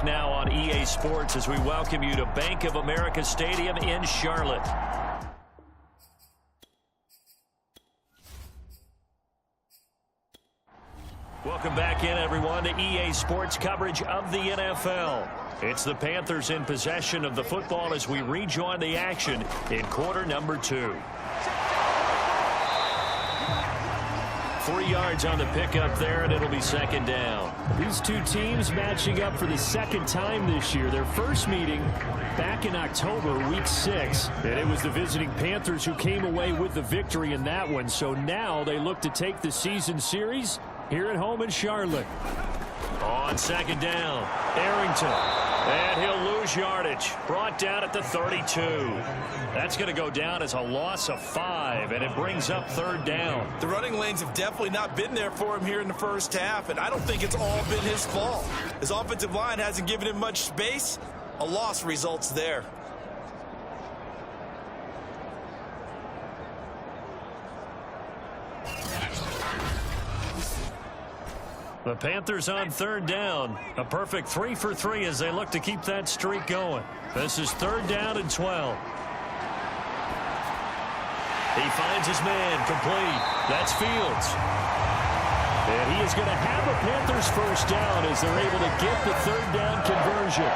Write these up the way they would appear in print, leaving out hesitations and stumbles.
back now on EA Sports as we welcome you to Bank of America Stadium in Charlotte. Welcome back in, everyone, to EA Sports coverage of the NFL. It's the Panthers in possession of the football as we rejoin the action in quarter number 2. 3 yards on the pickup there, and it'll be second down. These two teams matching up for the second time this year. Their first meeting back in October, week 6. And it was the visiting Panthers who came away with the victory in that one. So now they look to take the season series here at home in Charlotte. On second down, Arrington. And he'll lose yardage. Brought down at the 32. That's going to go down as a loss of 5, and it brings up third down. The running lanes have definitely not been there for him here in the first half, and I don't think it's all been his fault. His offensive line hasn't given him much space. A loss results there. The Panthers on third down. A perfect 3 for 3 as they look to keep that streak going. This is third down and 12. He finds his man complete. That's Fields. And he is going to have a Panthers first down as they're able to get the third down conversion.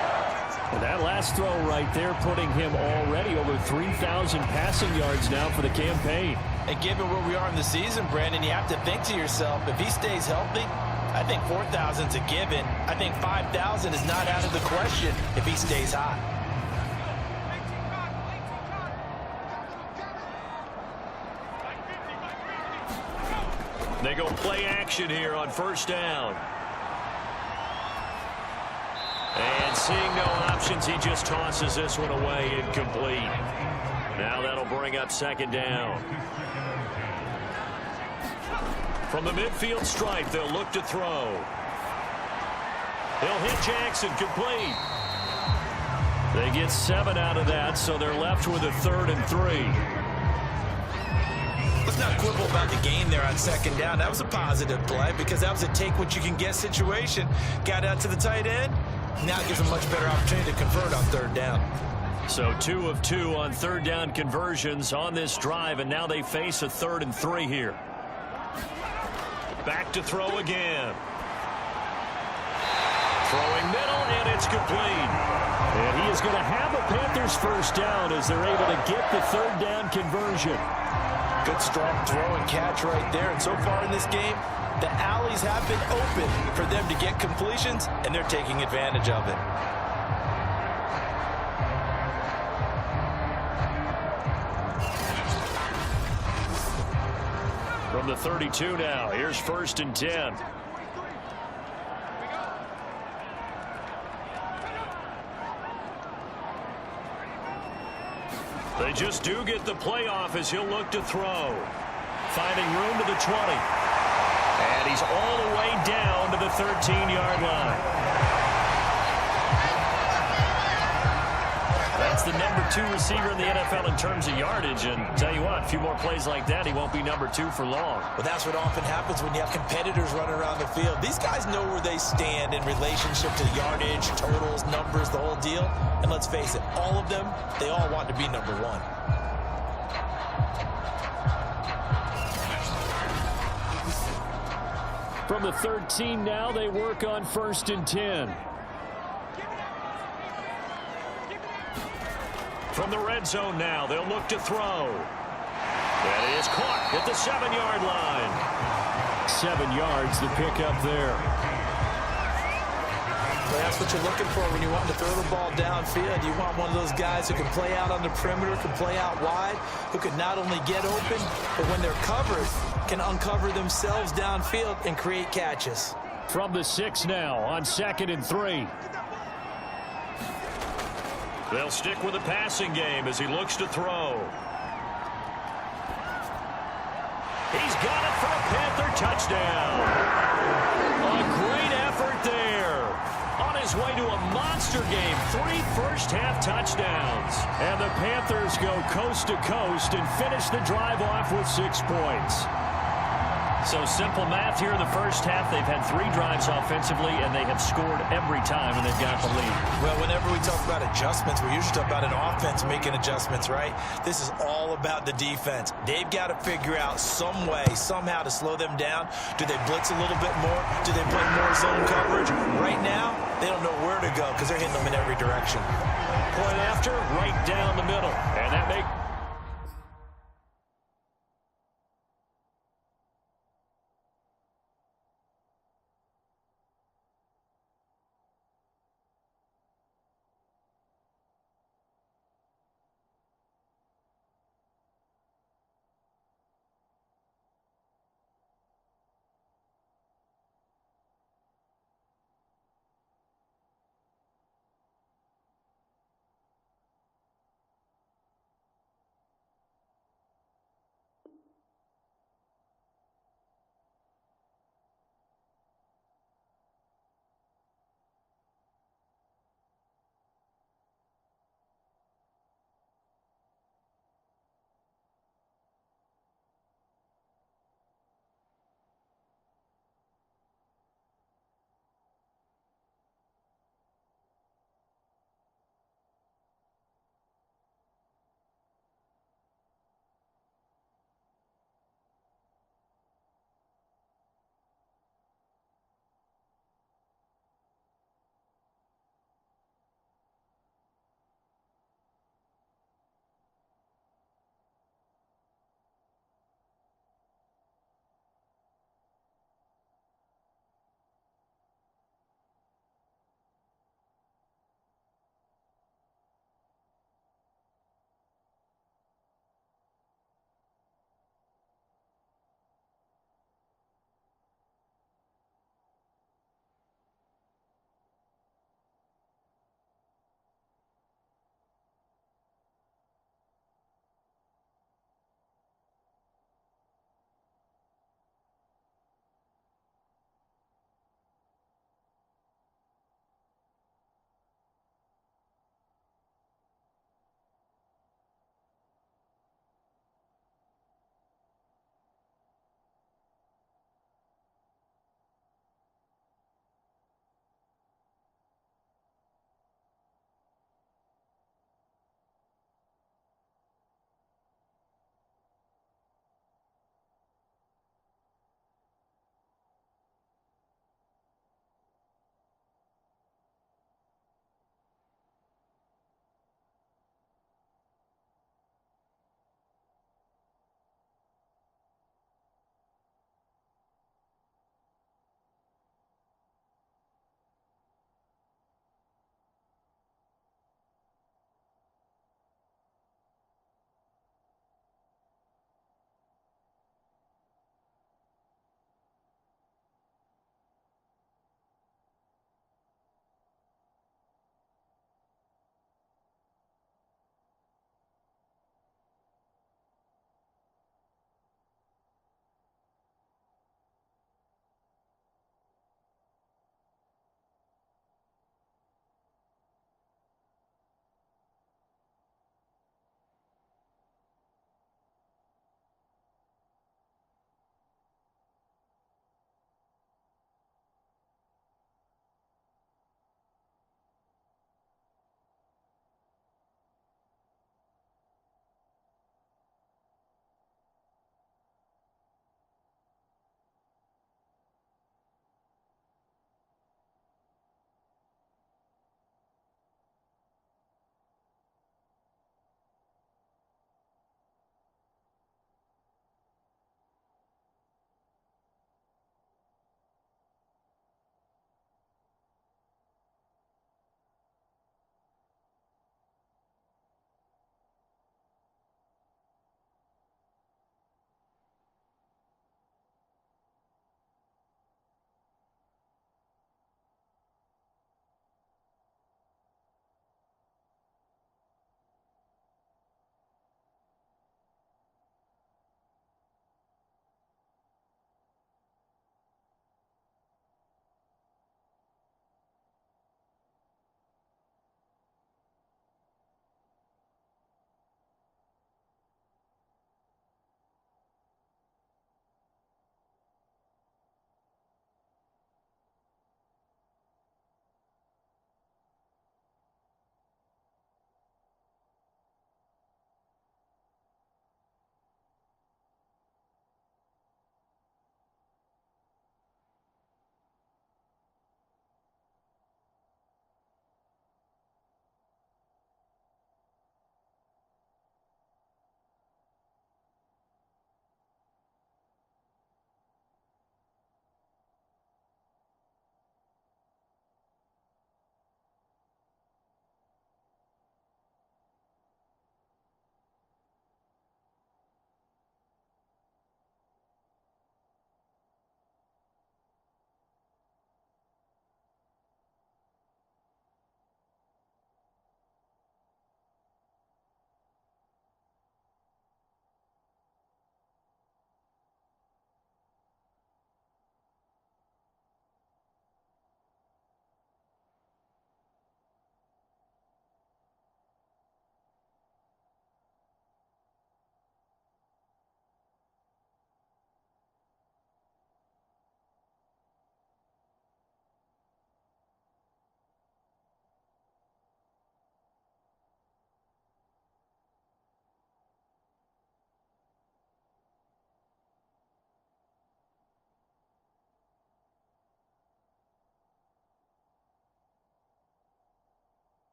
And that last throw right there putting him already over 3,000 passing yards now for the campaign. And given where we are in the season, Brandon, you have to think to yourself, if he stays healthy, I think 4,000 is a given. I think 5,000 is not out of the question if he stays hot. They go play action here on first down. And seeing no options, he just tosses this one away incomplete. Now that'll bring up second down. From the midfield stripe, they'll look to throw. He'll hit Jackson complete. They get 7 out of that, so they're left with a 3rd and 3. Let's not quibble about the gain there on second down. That was a positive play because that was a take-what-you-can-get situation. Got out to the tight end. Now it gives them much better opportunity to convert on third down. So 2 of 2 on third down conversions on this drive, and now they face a 3rd and 3 here. Back to throw again. Throwing middle, and it's complete. And he is going to have a Panthers first down as they're able to get the third down conversion. Good strong throw and catch right there. And so far in this game, the alleys have been open for them to get completions, and they're taking advantage of it. From the 32 now, here's 1st and 10. They just do get the playoff as he'll look to throw. Finding room to the 20. And he's all the way down to the 13-yard line. That's the number 2 receiver in the NFL in terms of yardage. And tell you what, a few more plays like that, he won't be number 2 for long. Well, that's what often happens when you have competitors running around the field. These guys know where they stand in relationship to yardage, totals, numbers, the whole deal. And let's face it, all of them, they all want to be number 1. From the 13 now, they work on 1st and 10. From the red zone now, they'll look to throw. That is caught at the 7-yard line. 7 yards, the pickup there. Well, that's what you're looking for when you want to throw the ball downfield. You want one of those guys who can play out on the perimeter, can play out wide, who can not only get open, but when they're covered, can uncover themselves downfield and create catches. From the 6 now on 2nd and 3. They'll stick with the passing game as he looks to throw. He's got it for a Panther touchdown. A great effort there. On his way to a monster game, 3 first-half touchdowns. And the Panthers go coast to coast and finish the drive off with 6 points. So simple math here in the first half. They've had 3 drives offensively, and they have scored every time, and they've got the lead. Well, whenever we talk about adjustments, we usually talk about an offense making adjustments, right? This is all about the defense. They've got to figure out some way, somehow to slow them down. Do they blitz a little bit more? Do they play more zone coverage? Right now, they don't know where to go because they're hitting them in every direction. Point after, right down the middle. And that makes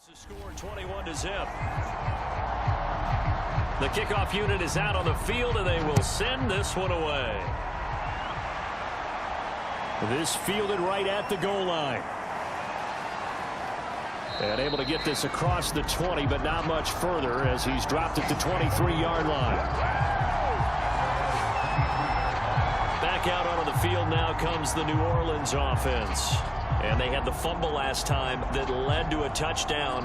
The score 21-0. The kickoff unit is out on the field, and they will send this one away. This fielded right at the goal line. And able to get this across the 20, but not much further as he's dropped at the 23-yard line. Back out onto the field now comes the New Orleans offense. And they had the fumble last time that led to a touchdown.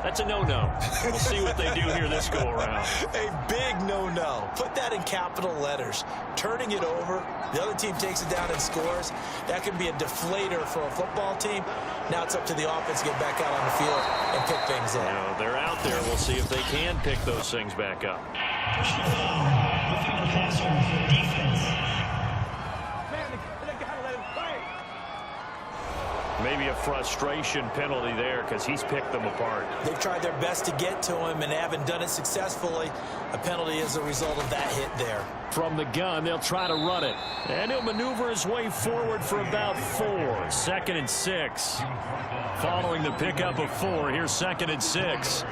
That's a no-no. We'll see what they do here this go-around. A big no-no. Put that in capital letters. Turning it over, the other team takes it down and scores. That can be a deflator for a football team. Now it's up to the offense to get back out on the field and pick things up. You know, they're out there. We'll see if they can pick those things back up. Maybe a frustration penalty there because he's picked them apart. They've tried their best to get to him and haven't done it successfully. A penalty is a result of that hit there. From the gun, they'll try to run it. And he'll maneuver his way forward for about 4. 2nd and 6. Following the pickup of 4, here's 2nd and 6.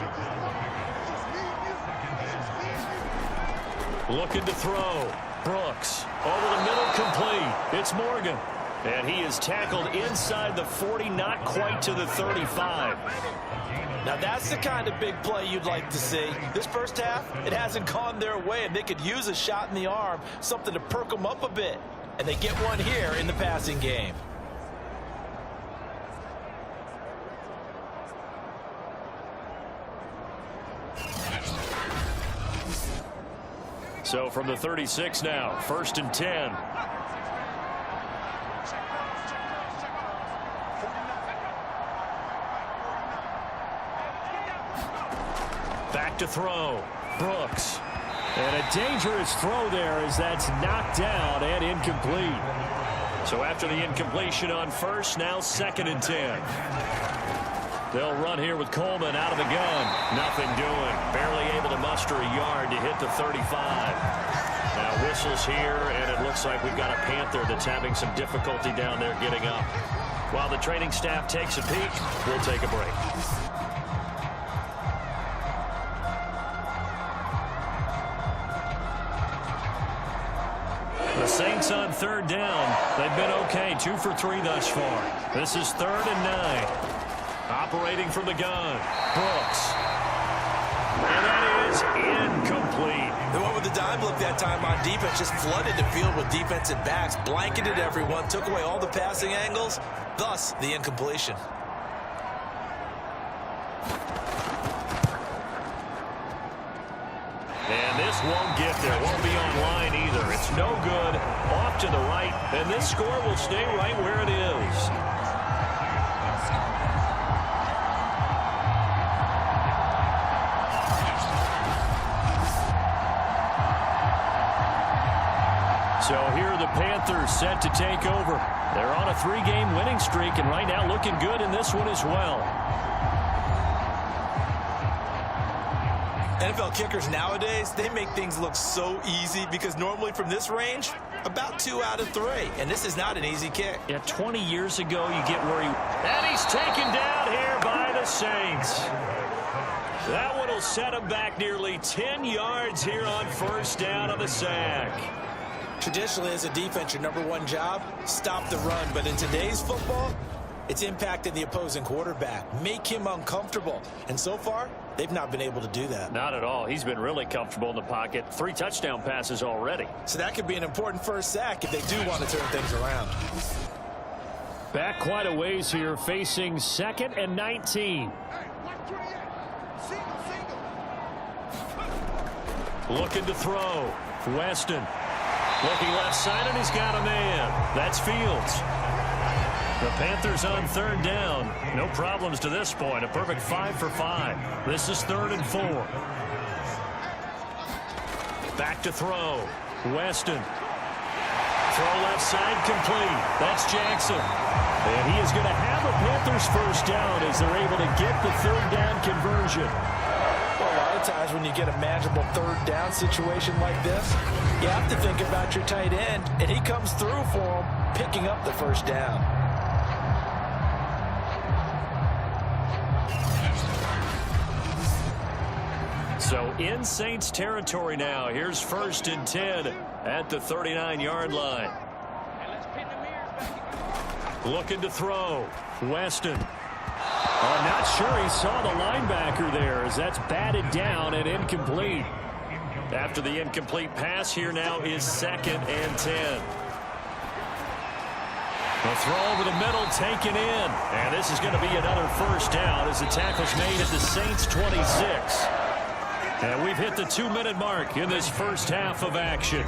Looking to throw. Brooks. Over the middle, complete. It's Morgan. And he is tackled inside the 40, not quite to the 35. Now that's the kind of big play you'd like to see. This first half, it hasn't gone their way, and they could use a shot in the arm, something to perk them up a bit. And they get one here in the passing game. So from the 36 now, 1st and 10. Back to throw. Brooks. And a dangerous throw there as that's knocked down and incomplete. So after the incompletion on 1st, now 2nd and 10. They'll run here with Coleman out of the gun. Nothing doing. Barely able to muster a yard to hit the 35. Now whistles here, and it looks like we've got a Panther that's having some difficulty down there getting up. While the training staff takes a peek, we'll take a break. The Saints on 3rd down. They've been okay. 2 for 3 thus far. This is 3rd and 9. Operating from the gun. Brooks. And that is incomplete. The one with the dime look that time on defense just flooded the field with defensive backs, blanketed everyone, took away all the passing angles, thus the incompletion. And this won't get there. Won't be online either. It's no good. Off to the right. And this score will stay right where it is. So here are the Panthers set to take over. They're on a 3-game winning streak and right now looking good in this one as well. NFL kickers nowadays, they make things look so easy because normally from this range, about 2 out of 3. And this is not an easy kick. Yeah, 20 years ago, you get where he... And he's taken down here by the Saints. That one will set him back nearly 10 yards here on 1st down on the sack. Traditionally, as a defense, your #1 job, stop the run. But in today's football, it's impacting the opposing quarterback. Make him uncomfortable. And so far, they've not been able to do that. Not at all. He's been really comfortable in the pocket. 3 touchdown passes already. So that could be an important first sack if they do want to turn things around. Back quite a ways here, facing 2nd and 19. Looking to throw. Weston. Looking left side, and he's got a man. That's Fields. The Panthers on 3rd down. No problems to this point. A perfect 5 for 5. This is 3rd and 4. Back to throw. Weston. Throw left side, complete. That's Jackson. And he is going to have a Panthers first down as they're able to get the 3rd down conversion. Well, a lot of times when you get a manageable 3rd down situation like this, you have to think about your tight end, and he comes through for him, picking up the first down. So in Saints territory now. Here's 1st and 10 at the 39-yard line. Looking to throw. Weston. I'm not sure he saw the linebacker there as that's batted down and incomplete. After the incomplete pass, here now is 2nd and 10. The throw over the middle, taken in. And this is going to be another 1st down as the tackle's made at the Saints 26. And we've hit the 2-minute mark in this first half of action.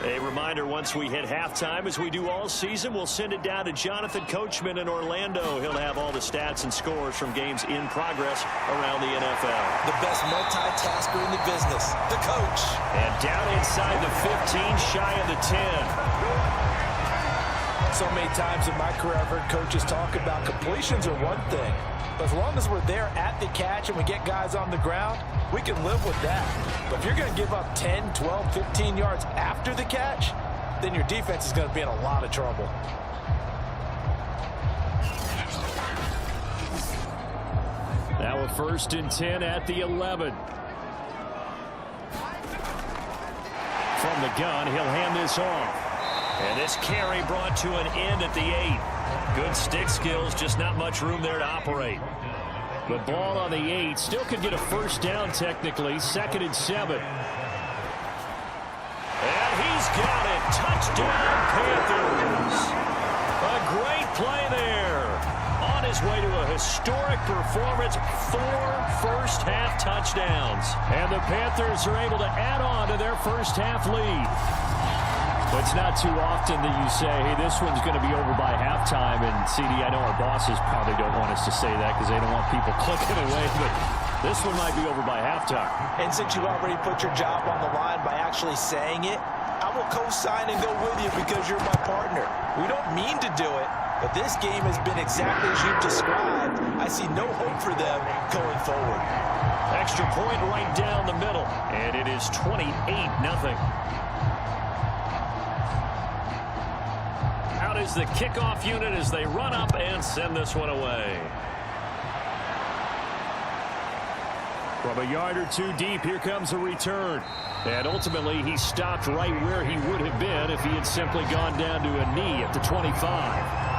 A reminder, once we hit halftime, as we do all season, we'll send it down to Jonathan Coachman in Orlando. He'll have all the stats and scores from games in progress around the NFL. The best multitasker in the business, the coach. And down inside the 15, shy of the 10. So many times in my career I've heard coaches talk about completions are one thing. But as long as we're there at the catch and we get guys on the ground, we can live with that. But if you're going to give up 10, 12, 15 yards after the catch, then your defense is going to be in a lot of trouble. Now a 1st and 10 at the 11. From the gun, he'll hand this off. And this carry brought to an end at the 8. Good stick skills, just not much room there to operate. The ball on the 8 still could get a 1st down technically. 2nd and 7. And he's got it. Touchdown, Panthers. A great play there. On his way to a historic performance, 4 first-half touchdowns. And the Panthers are able to add on to their first-half lead. It's not too often that you say, hey, this one's going to be over by halftime. And, CD, I know our bosses probably don't want us to say that because they don't want people clicking away. But this one might be over by halftime. And since you already put your job on the line by actually saying it, I will co-sign and go with you because you're my partner. We don't mean to do it, but this game has been exactly as you've described. I see no hope for them going forward. Extra point right down the middle. And it is 28-0. Is the kickoff unit as they run up and send this one away. From a yard or two deep, here comes a return. And ultimately, he stopped right where he would have been if he had simply gone down to a knee at the 25.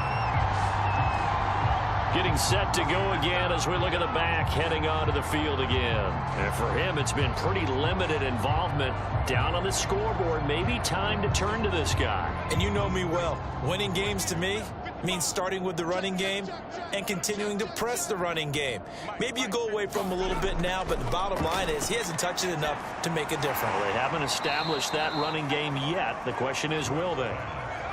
Getting set to go again as we look at the back heading onto the field again. And for him, it's been pretty limited involvement down on the scoreboard. Maybe time to turn to this guy. And you know me well. Winning games to me means starting with the running game and continuing to press the running game. Maybe you go away from him a little bit now, but the bottom line is he hasn't touched it enough to make a difference. Well, they haven't established that running game yet. The question is, will they?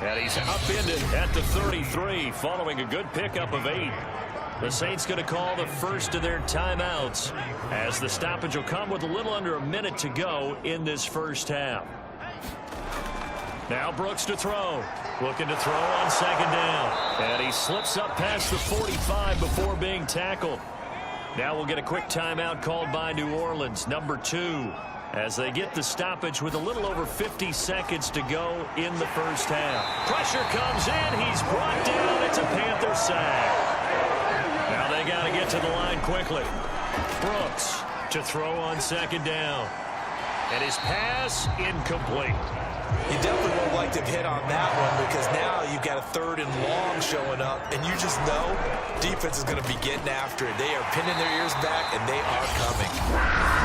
And he's upended at the 33 following a good pickup of 8. The Saints going to call the first of their timeouts as the stoppage will come with a little under a minute to go in this first half. Now Brooks to throw. Looking to throw on 2nd down. And he slips up past the 45 before being tackled. Now we'll get a quick timeout called by New Orleans, number 2. As they get the stoppage with a little over 50 seconds to go in the first half. Pressure comes in. He's brought down. It's a Panther sack. Now they got to get to the line quickly. Brooks to throw on 2nd down. And his pass incomplete. You definitely won't like to hit on that one because now you've got a 3rd and long showing up, and you just know defense is going to be getting after it. They are pinning their ears back, and they are coming.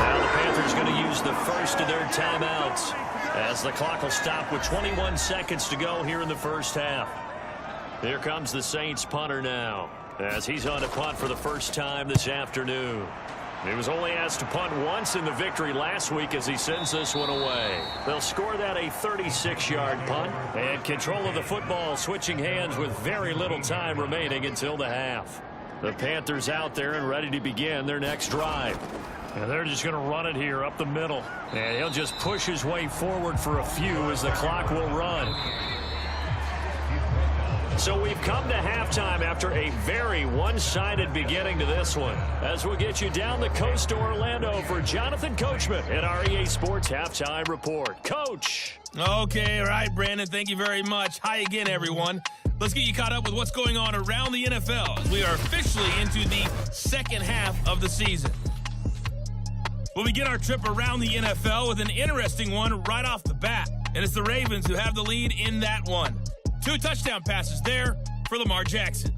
Now the Panthers going to use the first of their timeouts as the clock will stop with 21 seconds to go here in the first half. Here comes the Saints punter now as he's on to punt for the first time this afternoon. He was only asked to punt once in the victory last week as he sends this one away. They'll score that a 36-yard punt. And control of the football switching hands with very little time remaining until the half. The Panthers out there and ready to begin their next drive. And they're just going to run it here up the middle. And he'll just push his way forward for a few as the clock will run. So we've come to halftime after a very one-sided beginning to this one. As we'll get you down the coast to Orlando for Jonathan Coachman at our EA Sports Halftime Report. Coach. Okay, all right, Brandon, thank you very much. Hi again, everyone. Let's get you caught up with what's going on around the NFL. We are officially into the second half of the season. We'll begin our trip around the NFL with an interesting one right off the bat. And it's the Ravens who have the lead in that one. 2 touchdown passes there for Lamar Jackson.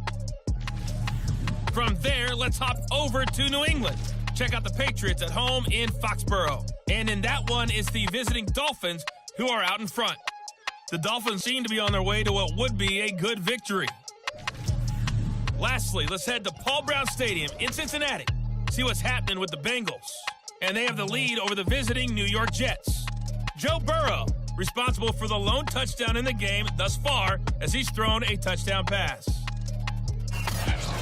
From there, let's hop over to New England. Check out the Patriots at home in Foxborough. And in that one, it's the visiting Dolphins who are out in front. The Dolphins seem to be on their way to what would be a good victory. Lastly, let's head to Paul Brown Stadium in Cincinnati. See what's happening with the Bengals. And they have the lead over the visiting New York Jets. Joe Burrow, responsible for the lone touchdown in the game thus far as he's thrown a touchdown pass.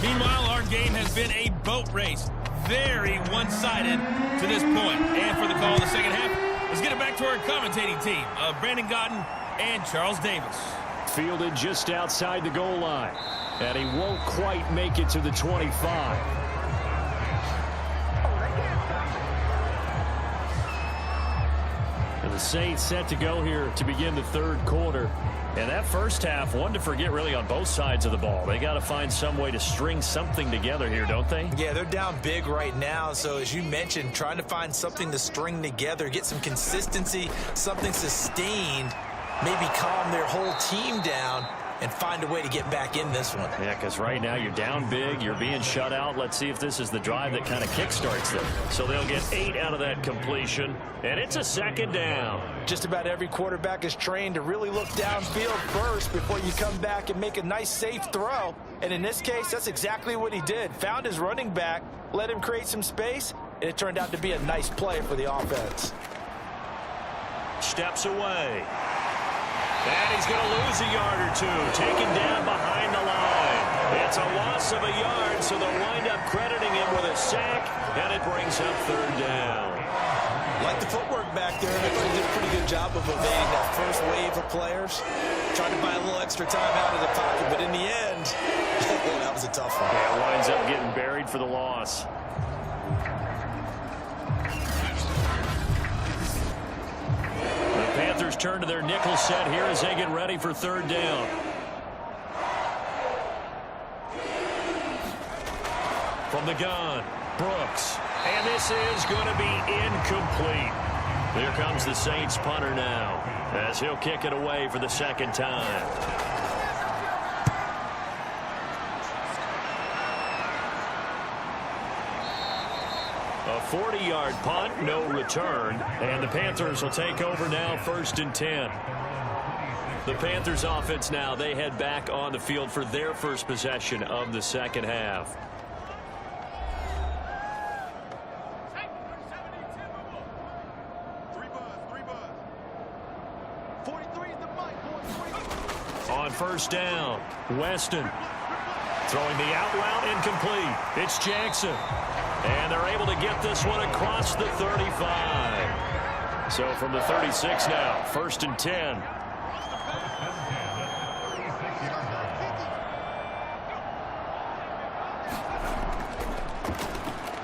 Meanwhile, our game has been a boat race. Very one-sided to this point. And for the call in the second half, let's get it back to our commentating team of Brandon Gotten and Charles Davis. Fielded just outside the goal line. And he won't quite make it to the 25. And the Saints set to go here to begin the third quarter. And that first half, one to forget really on both sides of the ball. They got to find some way to string something together here, don't they? Yeah, they're down big right now. So as you mentioned, trying to find something to string together, get some consistency, something sustained, maybe calm their whole team down and find a way to get back in this one. Yeah, because right now you're down big, you're being shut out. Let's see if this is the drive that kind of kickstarts them. So they'll get 8 out of that completion, and it's a second down. Just about every quarterback is trained to really look downfield first before you come back and make a nice, safe throw. And in this case, that's exactly what he did. Found his running back, let him create some space, and it turned out to be a nice play for the offense. Steps away. And he's going to lose a yard or two, taken down behind the line. It's a loss of a yard, so they'll wind up crediting him with a sack, and it brings up third down. Like the footwork back there, everybody did a pretty good job of evading that first wave of players. Trying to buy a little extra time out of the pocket, but in the end, that was a tough one. Yeah, winds up getting buried for the loss. Panthers turn to their nickel set here as they get ready for third down. From the gun, Brooks. And this is going to be incomplete. Here comes the Saints punter now as he'll kick it away for the second time. A 40-yard punt, no return, and the Panthers will take over now, 1st and 10. The Panthers offense now, they head back on the field for their first possession of the second half. On first down, Weston throwing the out route incomplete. It's Jackson. And they're able to get this one across the 35. So from the 36 now, 1st and 10.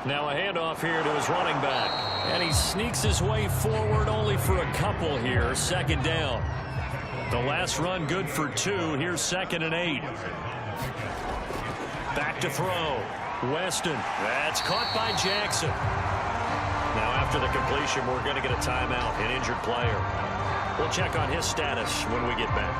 Now a handoff here to his running back. And he sneaks his way forward only for a couple here. 2nd down. The last run good for 2. Here's 2nd and 8. Back to throw. Weston. That's caught by Jackson. Now after the completion, we're going to get a timeout, an injured player. We'll check on his status when we get back.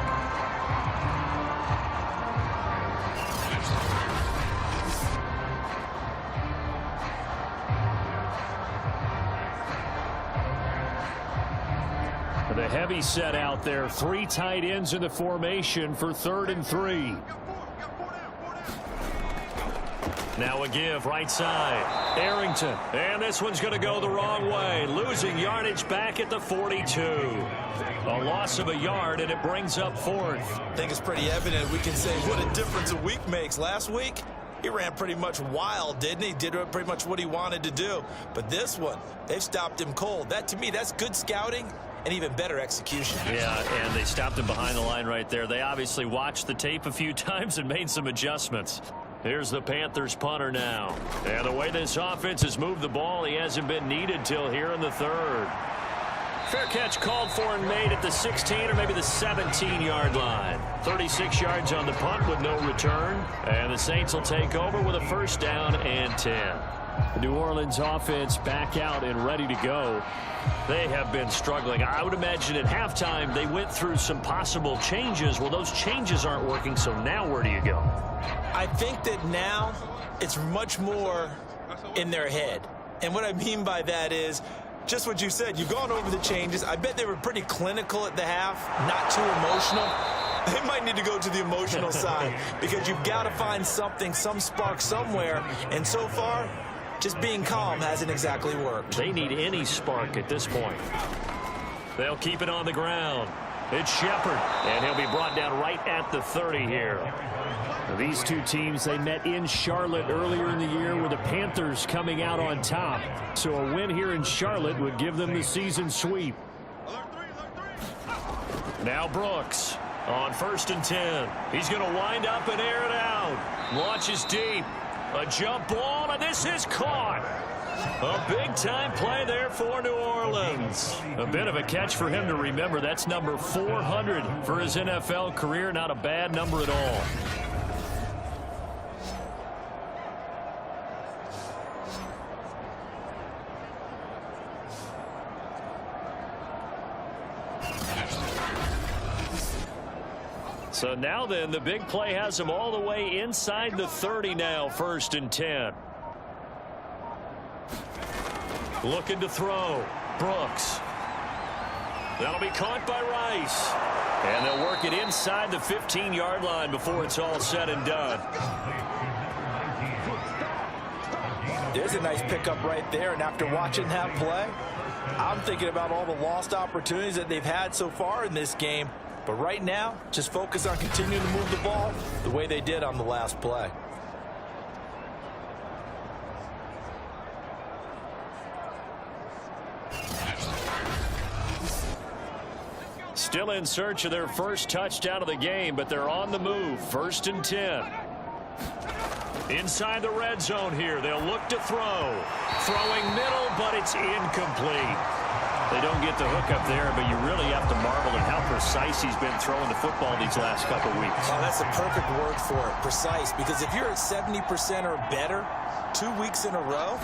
The heavy set out there. 3 tight ends in the formation for 3rd and 3. Now a give right side. Arrington. And this one's going to go the wrong way. Losing yardage back at the 42. A loss of a yard, and it brings up 4th. I think it's pretty evident. We can say what a difference a week makes. Last week, he ran pretty much wild, didn't he? Did pretty much what he wanted to do. But this one, they've stopped him cold. That, to me, that's good scouting and even better execution. Yeah, and they stopped him behind the line right there. They obviously watched the tape a few times and made some adjustments. Here's the Panthers punter now. And the way this offense has moved the ball, he hasn't been needed till here in the 3rd. Fair catch called for and made at the 16 or maybe the 17-yard line. 36 yards on the punt with no return. And the Saints will take over with a 1st down and 10. The New Orleans offense back out and ready to go. They have been struggling. I would imagine at halftime they went through some possible changes. Well, those changes aren't working, so now where do you go? I think that now it's much more in their head. And what I mean by that is just what you said. You've gone over the changes. I bet they were pretty clinical at the half, not too emotional. They might need to go to the emotional side because you've got to find something, some spark somewhere. And so far, just being calm hasn't exactly worked. They need any spark at this point. They'll keep it on the ground. It's Shepard, and he'll be brought down right at the 30 here. Now, these two teams, they met in Charlotte earlier in the year with the Panthers coming out on top. So a win here in Charlotte would give them the season sweep. Now Brooks on 1st and 10. He's going to wind up and air it out. Launches deep. A jump ball, and this is caught. A big-time play there for New Orleans. A bit of a catch for him to remember. That's number 400 for his NFL career. Not a bad number at all. So now then, the big play has him all the way inside the 30 now, 1st and 10. Looking to throw. Brooks. That'll be caught by Rice. And they'll work it inside the 15-yard line before it's all said and done. There's a nice pickup right there, and after watching that play, I'm thinking about all the lost opportunities that they've had so far in this game. But right now, just focus on continuing to move the ball the way they did on the last play. Still in search of their first touchdown of the game, but they're on the move. 1st and 10. Inside the red zone here. They'll look to throw. Throwing middle, but it's incomplete. They don't get the hook up there, but you really have to marvel at how precise he's been throwing the football these last couple weeks. Oh, that's the perfect word for it, precise, because if you're at 70% or better 2 weeks in a row,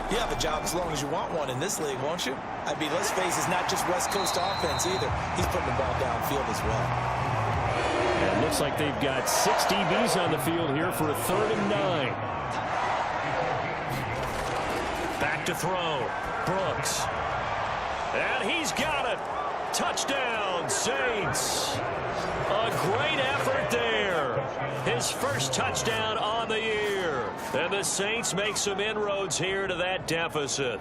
you have a job as long as you want one in this league, won't you? I mean, let's face it, it's not just West Coast offense either. He's putting the ball downfield as well. And it looks like they've got 6 DBs on the field here for a 3rd and 9. Back to throw. Brooks. And he's got it. Touchdown, Saints. A great effort there. His first touchdown on the year. And the Saints make some inroads here to that deficit.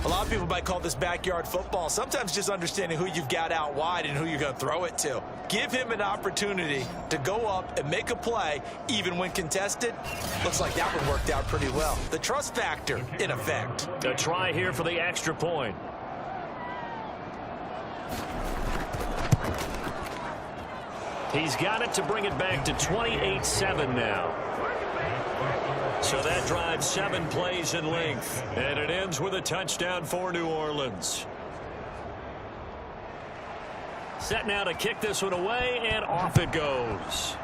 A lot of people might call this backyard football. Sometimes just understanding who you've got out wide and who you're going to throw it to. Give him an opportunity to go up and make a play, even when contested. Looks like that one worked out pretty well. The trust factor, in effect. A try here for the extra point. He's got it to bring it back to 28-7 now. So that drives 7 plays in length, and it ends with a touchdown for New Orleans. Set now to kick this one away, and off it goes.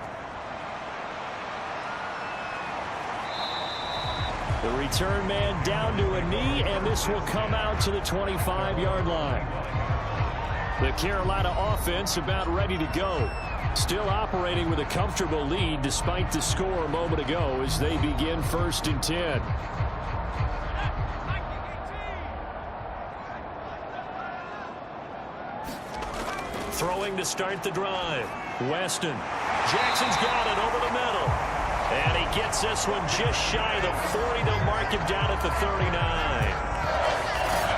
The return man down to a knee, and this will come out to the 25-yard line. The Carolina offense about ready to go. Still operating with a comfortable lead despite the score a moment ago as they begin 1st and 10. Throwing to start the drive. Weston. Jackson's got it over the middle. And he gets this one just shy of the 40. They'll mark him down at the 39.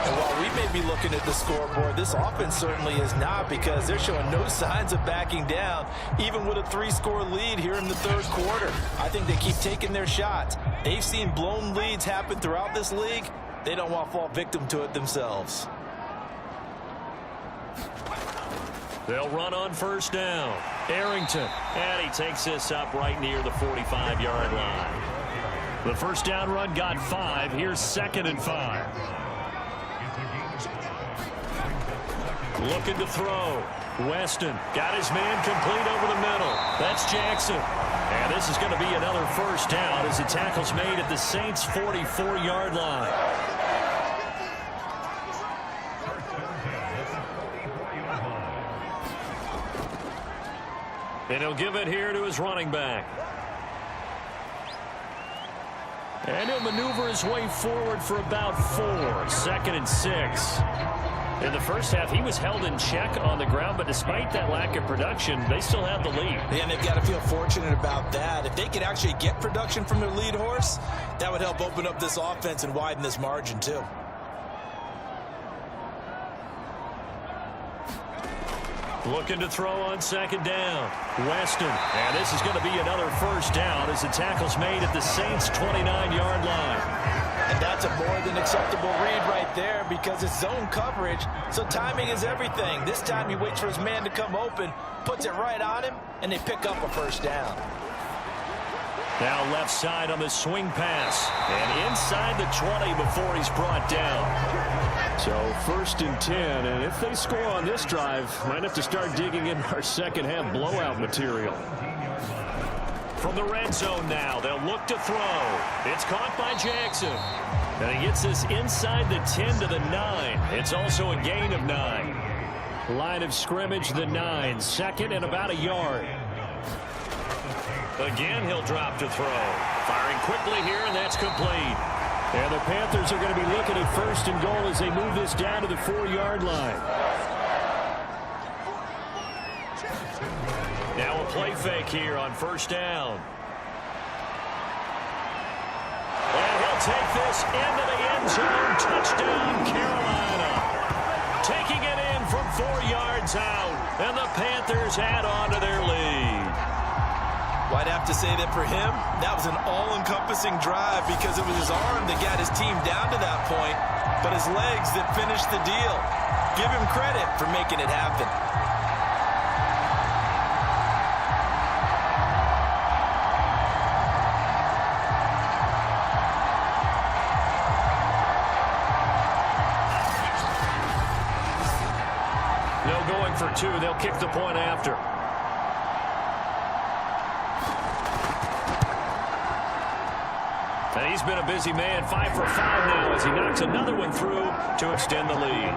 And while we may be looking at the scoreboard, this offense certainly is not, because they're showing no signs of backing down, even with a 3-score lead here in the 3rd quarter. I think they keep taking their shots. They've seen blown leads happen throughout this league. They don't want to fall victim to it themselves. They'll run on 1st down. Arrington. And he takes this up right near the 45-yard line. The 1st down run got 5. Here's 2nd and 5. Looking to throw. Weston got his man complete over the middle. That's Jackson. And this is going to be another first down as the tackle's made at the Saints' 44-yard line. And he'll give it here to his running back. And he'll maneuver his way forward for about 4. 2nd and 6. In the first half, he was held in check on the ground, but despite that lack of production, they still have the lead. And they've got to feel fortunate about that. If they could actually get production from their lead horse, that would help open up this offense and widen this margin, too. Looking to throw on 2nd down. Weston. And this is going to be another first down as the tackle's made at the Saints' 29-yard line. And that's a more than acceptable read right there because it's zone coverage, so timing is everything. This time he waits for his man to come open, puts it right on him, and they pick up a first down. Now left side on the swing pass. And inside the 20 before he's brought down. So 1st and 10, and if they score on this drive, might have to start digging in our second half blowout material. From the red zone now, they'll look to throw. It's caught by Jackson. And he gets this inside the 10 to the 9. It's also a gain of 9. Line of scrimmage, the 9. 2nd and about a yard. Again, he'll drop to throw. Firing quickly here, and that's complete. And the Panthers are going to be looking at 1st and goal as they move this down to the 4-yard line. Now a play fake here on 1st down. And he'll take this into the end zone. Touchdown, Carolina. Taking it in from 4 yards out. And the Panthers add on to their lead. Well, I'd have to say that for him, that was an all-encompassing drive because it was his arm that got his team down to that point, but his legs that finished the deal. Give him credit for making it happen. No going for 2. They'll kick the point after. And he's been a busy man, 5 for 5 now as he knocks another one through to extend the lead.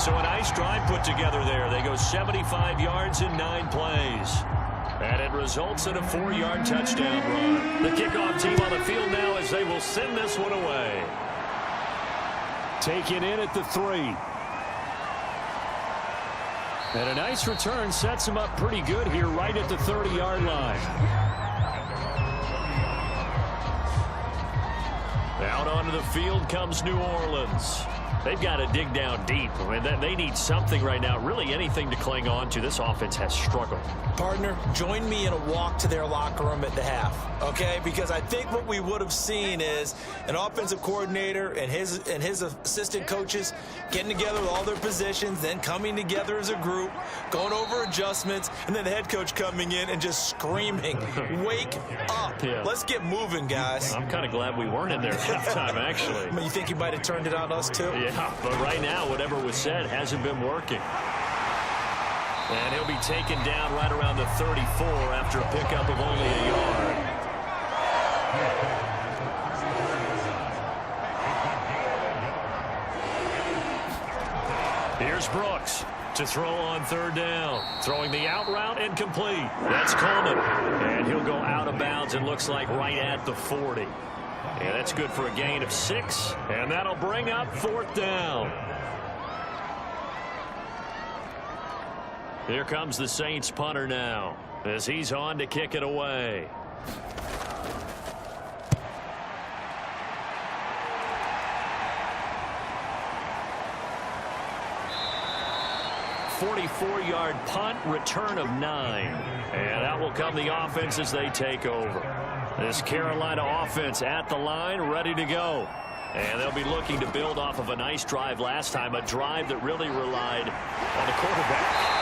So a nice drive put together there. They go 75 yards in 9 plays. And it results in a 4-yard touchdown run. The kickoff team on the field now as they will send this one away. Taken in at the 3. And a nice return sets him up pretty good here right at the 30-yard line. Out onto the field comes New Orleans. They've got to dig down deep. I mean, they need something right now, really anything to cling on to. This offense has struggled. Partner, join me in a walk to their locker room at the half, okay? Because I think what we would have seen is an offensive coordinator and his assistant coaches getting together with all their positions, then coming together as a group, going over adjustments, and then the head coach coming in and just screaming, wake up. Yeah. Let's get moving, guys. I'm kind of glad we weren't in there at halftime, actually. I mean, you think he might have turned it on us, too? Yeah, but right now, whatever was said hasn't been working. And he'll be taken down right around the 34 after a pickup of only a yard. Here's Brooks to throw on 3rd down. Throwing the out route incomplete. That's Coleman. And he'll go out of bounds and looks like right at the 40. And that's good for a gain of 6. And that'll bring up 4th down. Here comes the Saints punter now as he's on to kick it away. "44-yard punt, return of 9. And that will come the offense as they take over. This Carolina offense at the line, ready to go. And they'll be looking to build off of a nice drive last time, a drive that really relied on the quarterback.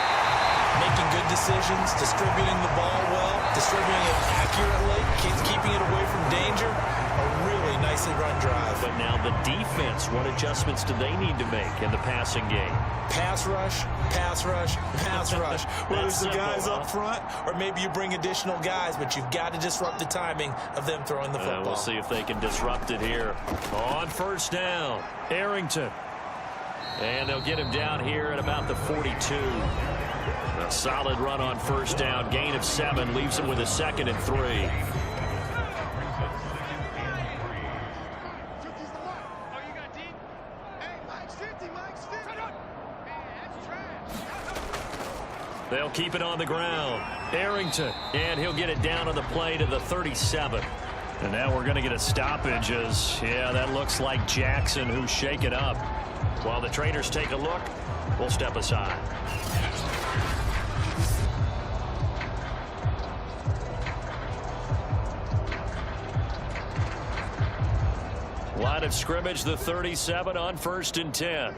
Making good decisions, distributing the ball well, distributing it accurately, keeping it away from danger. A really nicely run drive. But now the defense offense, what adjustments do they need to make in the passing game? Pass rush, pass rush, pass rush. Whether it's the guys up front or maybe you bring additional guys, but you've got to disrupt the timing of them throwing the football. We'll see if they can disrupt it here. On first down, Arrington. And they'll get him down here at about the 42. A solid run on first down. Gain of 7 leaves him with a 2nd and 3. They'll keep it on the ground. Arrington. And he'll get it down on the play to the 37. And now we're going to get a stoppage as, yeah, that looks like Jackson who's shaken up. While the trainers take a look, we'll step aside. Line of scrimmage, the 37 on 1st and 10.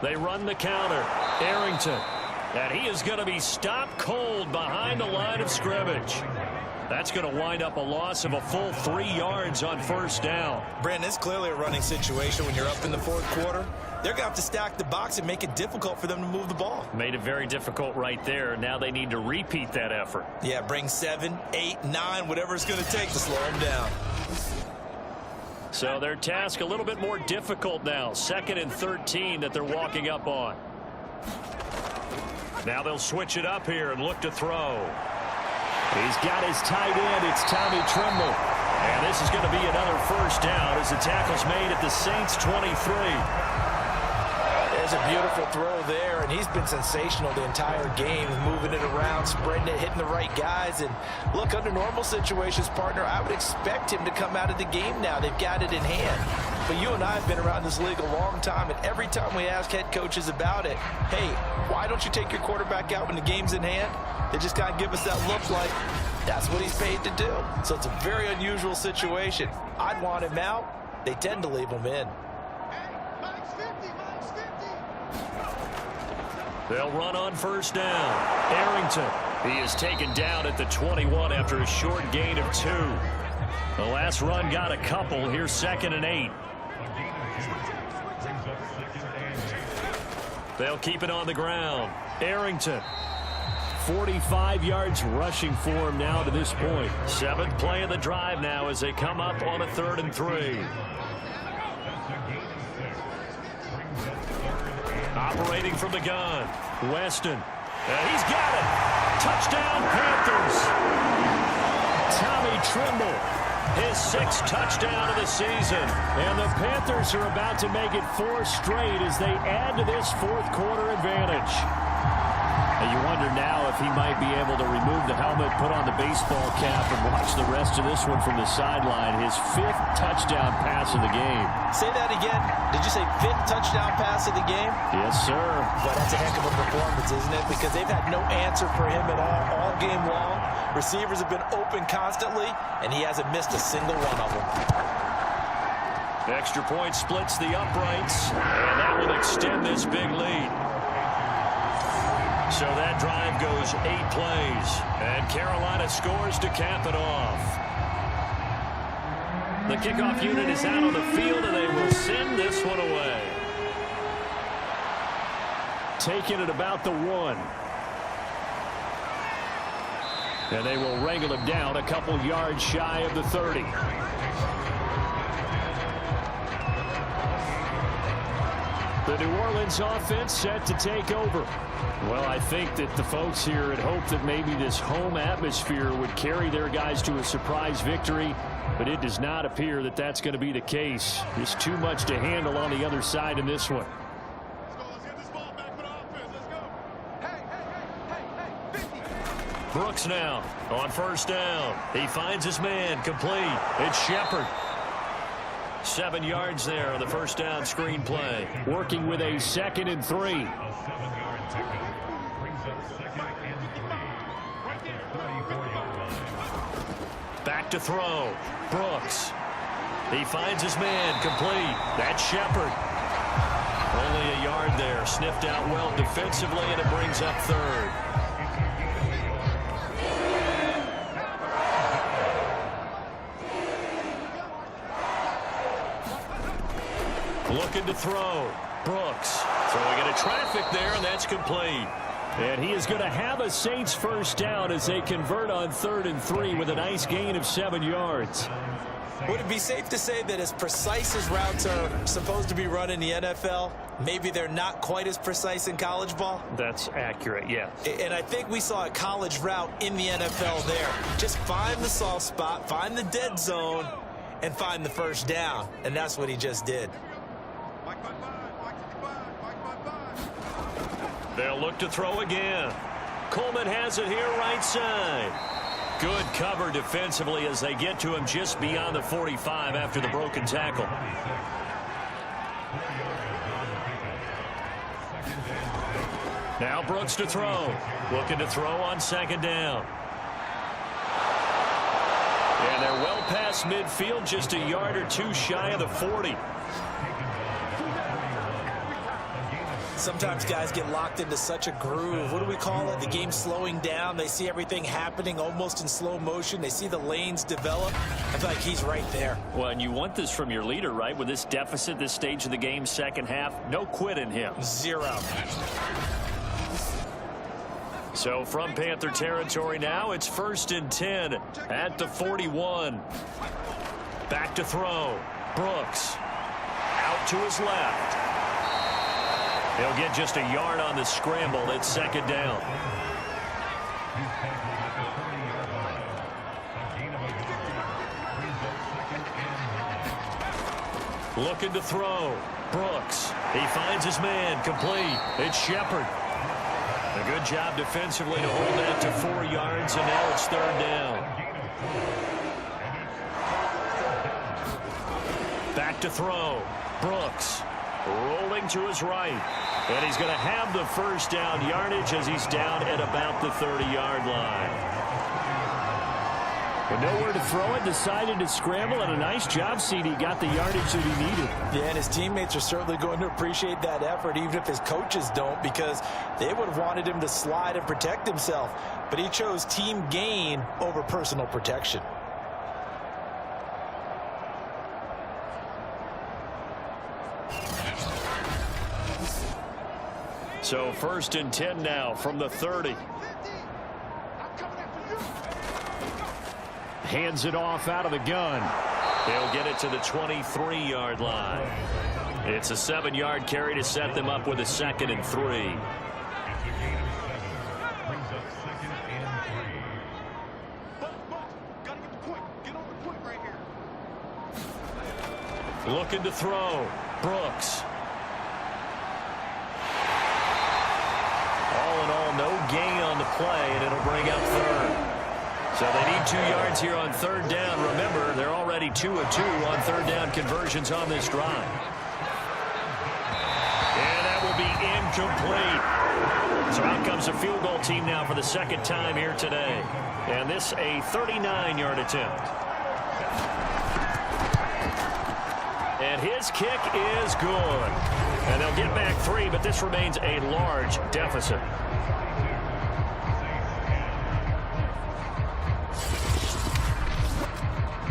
They run the counter. Arrington. And he is going to be stopped cold behind the line of scrimmage. That's going to wind up a loss of a full 3 yards on first down. Brandon, it's clearly a running situation when you're up in the 4th quarter. They're going to have to stack the box and make it difficult for them to move the ball. Made it very difficult right there. Now they need to repeat that effort. Yeah, bring 7, 8, 9, whatever it's going to take to slow them down. So their task a little bit more difficult now. 2nd and 13 that they're walking up on. Now they'll switch it up here and look to throw. He's got his tight end. It's Tommy Tremble. And this is going to be another first down as the tackle's made at the Saints 23. There's a beautiful throw there, and he's been sensational the entire game, moving it around, spreading it, hitting the right guys. And look, under normal situations, partner, I would expect him to come out of the game now. They've got it in hand. But you and I have been around this league a long time, and every time we ask head coaches about it, hey, why don't you take your quarterback out when the game's in hand? They just kind of give us that look like that's what he's paid to do. So it's a very unusual situation. I'd want him out. They tend to leave him in. They'll run on first down. Arrington. He is taken down at the 21 after a short gain of 2. The last run got a couple. Here's 2nd and 8. They'll keep it on the ground. Arrington. 45 yards rushing for him now to this point. 7th play of the drive now as they come up on a 3rd and 3. Operating from the gun. Weston. And he's got it. Touchdown, Panthers. Tommy Tremble. His 6th touchdown of the season. And the Panthers are about to make it 4 straight as they add to this 4th quarter advantage. And you wonder now if he might be able to remove the helmet, put on the baseball cap, and watch the rest of this one from the sideline. His 5th touchdown pass of the game. Say that again. Did you say 5th touchdown pass of the game? Yes, sir. But that's a heck of a performance, isn't it? Because they've had no answer for him at all game long. Receivers have been open constantly, and he hasn't missed a single one of them. Extra point splits the uprights, and that will extend this big lead. So that drive goes 8 plays, and Carolina scores to cap it off. The kickoff unit is out on the field, and they will send this one away. Taking it about the 1. And they will wrangle him down a couple yards shy of the 30. The New Orleans offense set to take over. Well, I think that the folks here had hoped that maybe this home atmosphere would carry their guys to a surprise victory, but it does not appear that that's going to be the case. There's too much to handle on the other side in this one. Let's get this ball back for the offense. Let's go. Hey. Brooks now on first down. He finds his man complete. It's Shepard. 7 yards there on the first down screen play. Working with a 2nd and 3. Back to throw. Brooks. He finds his man complete. That's Shepard. Only a yard there. Sniffed out well defensively, and it brings up 3rd. Looking to throw. Brooks throwing into traffic there, and that's complete. And he is going to have a Saints first down as they convert on 3rd and 3 with a nice gain of 7 yards. Would it be safe to say that as precise as routes are supposed to be run in the NFL, maybe they're not quite as precise in college ball? That's accurate, yeah. And I think we saw a college route in the NFL there. Just find the soft spot, find the dead zone, and find the first down. And that's what he just did. They'll look to throw again. Coleman has it here right side. Good cover defensively as they get to him just beyond the 45 after the broken tackle. Now Brooks to throw. Looking to throw on 2nd down. And they're well past midfield, just a yard or 2 shy of the 40. Sometimes guys get locked into such a groove. What do we call it? The game slowing down. They see everything happening almost in slow motion. They see the lanes develop. I feel like he's right there. Well, and you want this from your leader, right? With this deficit, this stage of the game, second half, no quit in him. 0. So from Panther territory now, it's 1st and 10 at the 41. Back to throw. Brooks out to his left. He'll get just a yard on the scramble. It's 2nd down. Looking to throw. Brooks. He finds his man. Complete. It's Shepard. A good job defensively to hold that to 4 yards, and now it's 3rd down. Back to throw. Brooks rolling to his right. And he's going to have the first down yardage as he's down at about the 30-yard line. But nowhere to throw it, decided to scramble, and a nice job, CD. Got the yardage that he needed. Yeah, and his teammates are certainly going to appreciate that effort, even if his coaches don't, because they would have wanted him to slide and protect himself. But he chose team gain over personal protection. So 1st and 10 now from the 30. Hands it off out of the gun. He'll get it to the 23-yard line. It's a 7-yard carry to set them up with a 2nd and 3. Looking to throw. Brooks. All in all, no gain on the play, and it'll bring up 3rd. So they need 2 yards here on 3rd down. Remember, they're already 2 of 2 on 3rd down conversions on this drive. And that will be incomplete. So out comes the field goal team now for the 2nd time here today. And this a 39-yard attempt. And his kick is good. And they'll get back 3, but this remains a large deficit.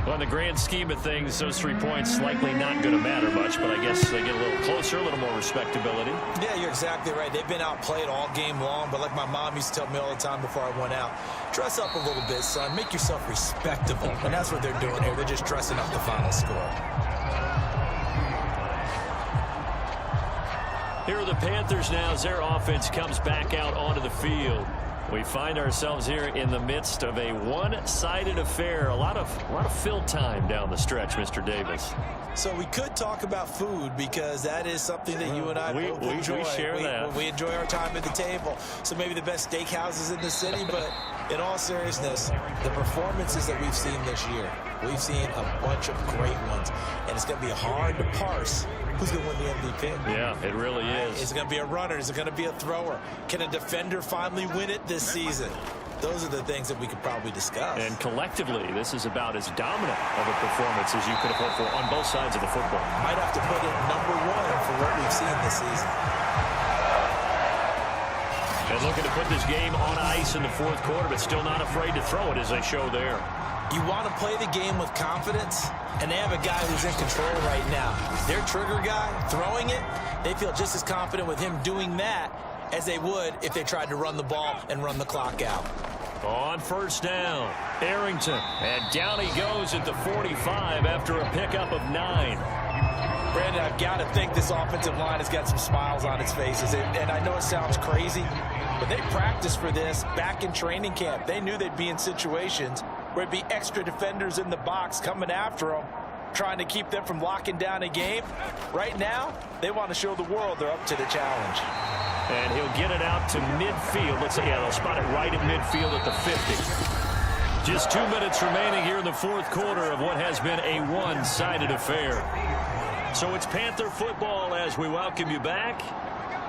Well, in the grand scheme of things, those 3 points likely not going to matter much, but I guess they get a little closer, a little more respectability. Yeah, you're exactly right. They've been outplayed all game long, but like my mom used to tell me all the time before I went out, dress up a little bit, son. Make yourself respectable. And that's what they're doing here. They're just dressing up the final score. Here are the Panthers now as their offense comes back out onto the field. We find ourselves here in the midst of a one-sided affair. A lot of fill time down the stretch, Mr. Davis. So we could talk about food because that is something that you and I both enjoy. We share that. We enjoy our time at the table. So maybe the best steakhouses in the city, but in all seriousness, the performances that we've seen this year, we've seen a bunch of great ones. And it's going to be hard to parse who's going to win the MVP. Yeah, it really is. Is it going to be a runner? Is it going to be a thrower? Can a defender finally win it this season? Those are the things that we could probably discuss. And collectively, this is about as dominant of a performance as you could have hoped for on both sides of the football. Might have to put it #1 for what we've seen this season. And looking to put this game on ice in the 4th quarter, but still not afraid to throw it as they show there. You want to play the game with confidence, and they have a guy who's in control right now. Their trigger guy, throwing it, they feel just as confident with him doing that as they would if they tried to run the ball and run the clock out. On first down, Arrington. And down he goes at the 45 after a pickup of 9. Brandon, I've got to think this offensive line has got some smiles on its faces. And I know it sounds crazy, but they practiced for this back in training camp. They knew they'd be in situations where it'd be extra defenders in the box coming after them, trying to keep them from locking down a game. Right now, they want to show the world they're up to the challenge. And he'll get it out to midfield. Let's say, yeah, they'll spot it right at midfield at the 50. Just 2 minutes remaining here in the fourth quarter of what has been a one-sided affair. So it's Panther football as we welcome you back.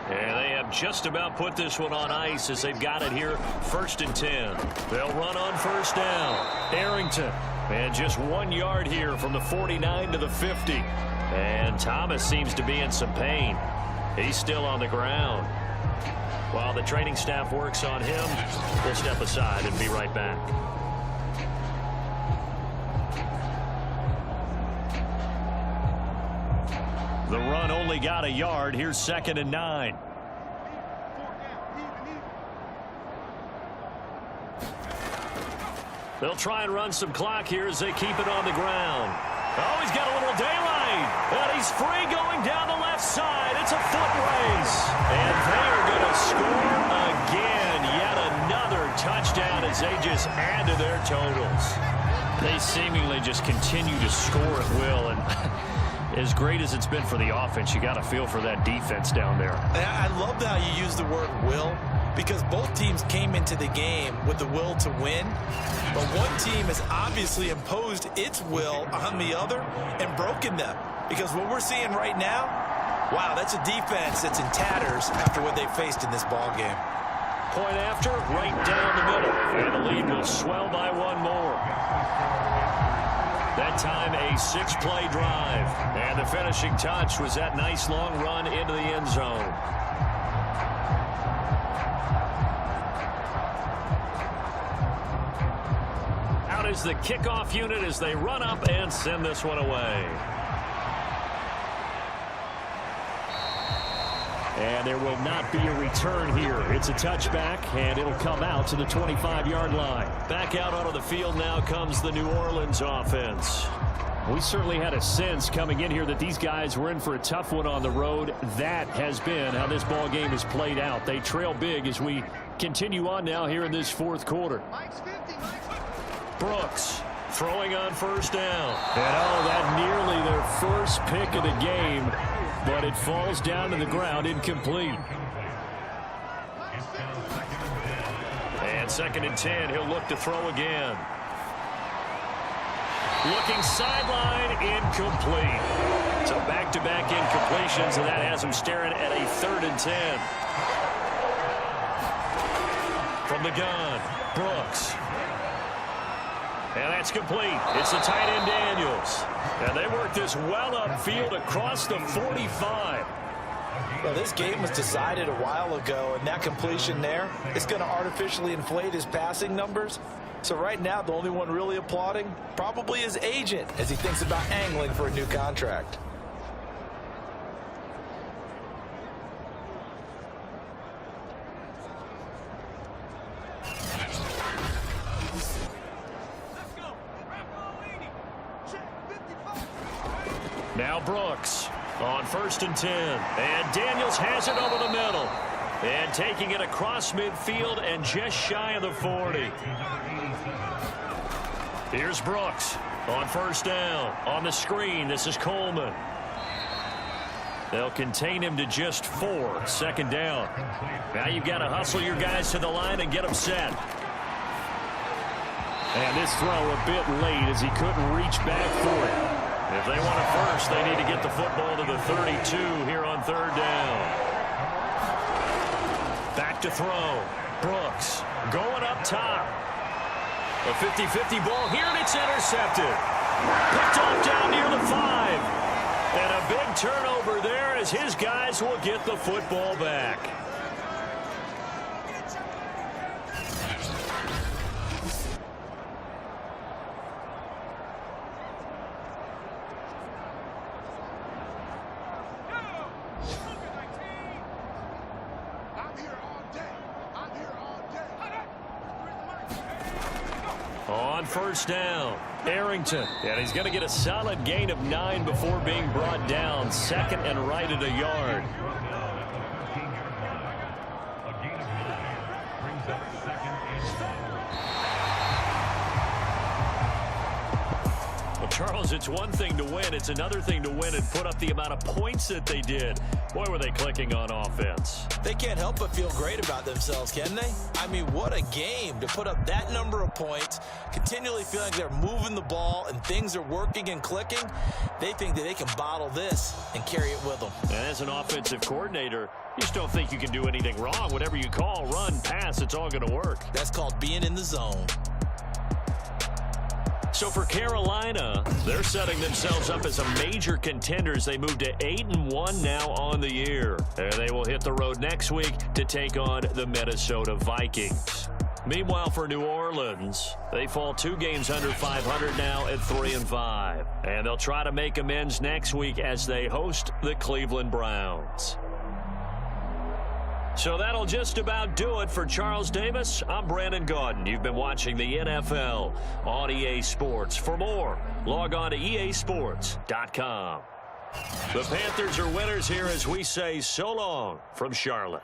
And they have just about put this one on ice as they've got it here, 1st and 10. They'll run on first down. Arrington. And just 1 yard here from the 49 to the 50. And Thomas seems to be in some pain. He's still on the ground. While the training staff works on him, we'll step aside and be right back. The run only got a yard. Here's 2nd and 9. They'll try and run some clock here as they keep it on the ground. Oh, he's got a little daylight. And he's free going down the left side. It's a foot race. And they're going to score again. Yet another touchdown as they just add to their totals. They seemingly just continue to score at will. And as great as it's been for the offense, you got to feel for that defense down there. I love how you use the word will, because both teams came into the game with the will to win. But one team has obviously imposed its will on the other and broken them. Because what we're seeing right now, wow, that's a defense that's in tatters after what they faced in this ball game. Point after, right down the middle. And the lead will swell by 1 more. That time a 6-play drive. And the finishing touch was that nice long run into the end zone. Out is the kickoff unit as they run up and send this one away. And there will not be a return here. It's a touchback, and it'll come out to the 25-yard line. Back out onto the field now comes the New Orleans offense. We certainly had a sense coming in here that these guys were in for a tough one on the road. That has been how this ball game has played out. They trail big as we continue on now here in this fourth quarter. Brooks throwing on first down. And oh, that nearly their first pick of the game. But it falls down to the ground, incomplete. And 2nd and 10, he'll look to throw again. Looking sideline, incomplete. So back-to-back incompletions, and that has him staring at a 3rd and 10. From the gun, Brooks. And that's complete. It's the tight end Daniels. And they work this well upfield across the 45. Well, this game was decided a while ago, and that completion there is going to artificially inflate his passing numbers. So right now, the only one really applauding probably his agent as he thinks about angling for a new contract. Now Brooks on 1st and 10. And Daniels has it over the middle. And taking it across midfield and just shy of the 40. Here's Brooks on 1st down. On the screen, this is Coleman. They'll contain him to just 4. 2nd down. Now you've got to hustle your guys to the line and get them set. And this throw a bit late as he couldn't reach back for it. If they want it first, they need to get the football to the 32 here on 3rd down. Back to throw. Brooks going up top. A 50-50 ball here, and it's intercepted. Picked off down near the 5. And a big turnover there as his guys will get the football back. On first down, Arrington. And he's going to get a solid gain of 9 before being brought down. Second and right at a yard. Well, Charles, it's one thing to win. It's another thing to win and put up the amount of points that they did. Boy, were they clicking on offense. They can't help but feel great about themselves, can they? I mean, what a game to put up that number of points, continually feeling like they're moving the ball and things are working and clicking. They think that they can bottle this and carry it with them. And as an offensive coordinator, you just don't think you can do anything wrong. Whatever you call, run, pass, it's all going to work. That's called being in the zone. So for Carolina, they're setting themselves up as a major contenders. They move to 8-1 now on the year. And they will hit the road next week to take on the Minnesota Vikings. Meanwhile, for New Orleans, they fall 2 games under 500 now at 3-5. And they'll try to make amends next week as they host the Cleveland Browns. So that'll just about do it for Charles Davis. I'm Brandon Gaudin. You've been watching the NFL on EA Sports. For more, log on to easports.com. The Panthers are winners here as we say so long from Charlotte.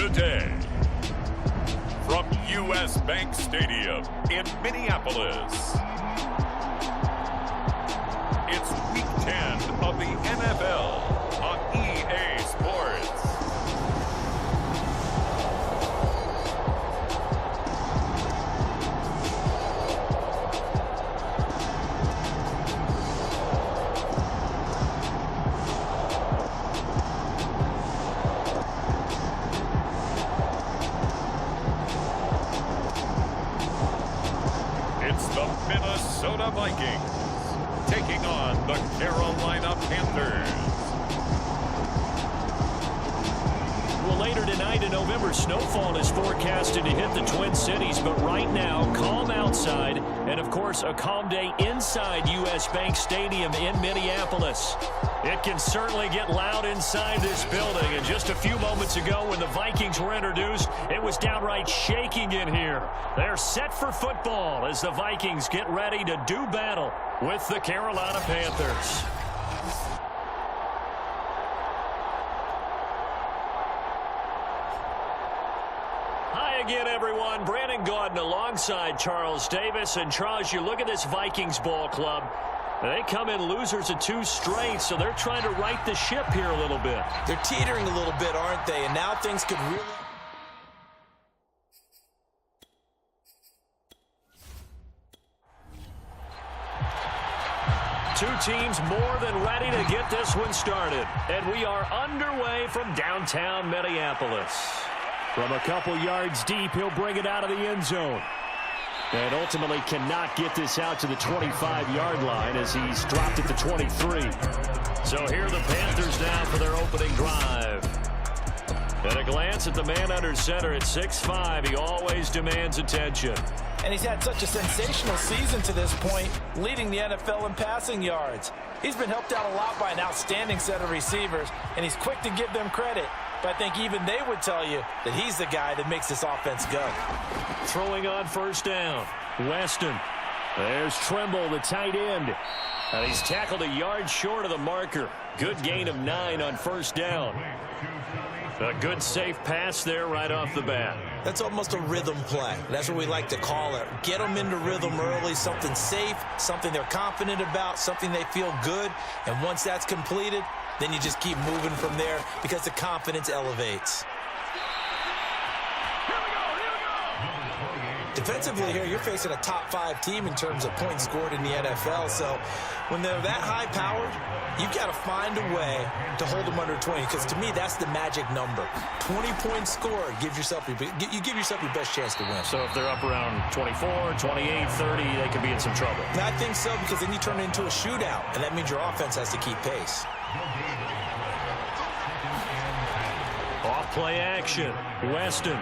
the day. From U.S. Bank Stadium in Minneapolis, it's Week 10 of the NFL on EA Sports. Minnesota Vikings taking on the Carolina Panthers. Well, later tonight in November, snowfall is forecasted to hit the Twin Cities, but right now, calm outside, and of course, a calm day inside U.S. Bank Stadium in Minneapolis. It can certainly get loud inside this building, and just a few moments ago when the Vikings were introduced, it was downright shaking in here. They're set for football as the Vikings get ready to do battle with the Carolina Panthers. Hi again, everyone. Brandon Gaudin alongside Charles Davis. And Charles, you look at this Vikings ball club. They come in losers of 2 straight, so they're trying to right the ship here a little bit. They're teetering a little bit, aren't they? And now things could really... Two teams more than ready to get this one started. And we are underway from downtown Minneapolis. From a couple yards deep, he'll bring it out of the end zone. And ultimately cannot get this out to the 25-yard line as he's dropped it to 23. So here are the Panthers now for their opening drive. And a glance at the man under center at 6'5". He always demands attention. And he's had such a sensational season to this point, leading the NFL in passing yards. He's been helped out a lot by an outstanding set of receivers, and he's quick to give them credit. But I think even they would tell you that he's the guy that makes this offense go. Throwing on first down, Weston. There's Trimble, the tight end. And he's tackled a yard short of the marker. Good gain of 9 on first down. A good safe pass there right off the bat. That's almost a rhythm play. That's what we like to call it. Get them into rhythm early, something safe, something they're confident about, something they feel good. And once that's completed, then you just keep moving from there because the confidence elevates. Defensively here, you're facing a top 5 team in terms of points scored in the NFL. So when they're that high-powered, you've got to find a way to hold them under 20. Because to me, that's the magic number. 20 points scored, you give yourself your best chance to win. So if they're up around 24, 28, 30, they could be in some trouble. I think so, because then you turn it into a shootout, and that means your offense has to keep pace. Off play action, Weston.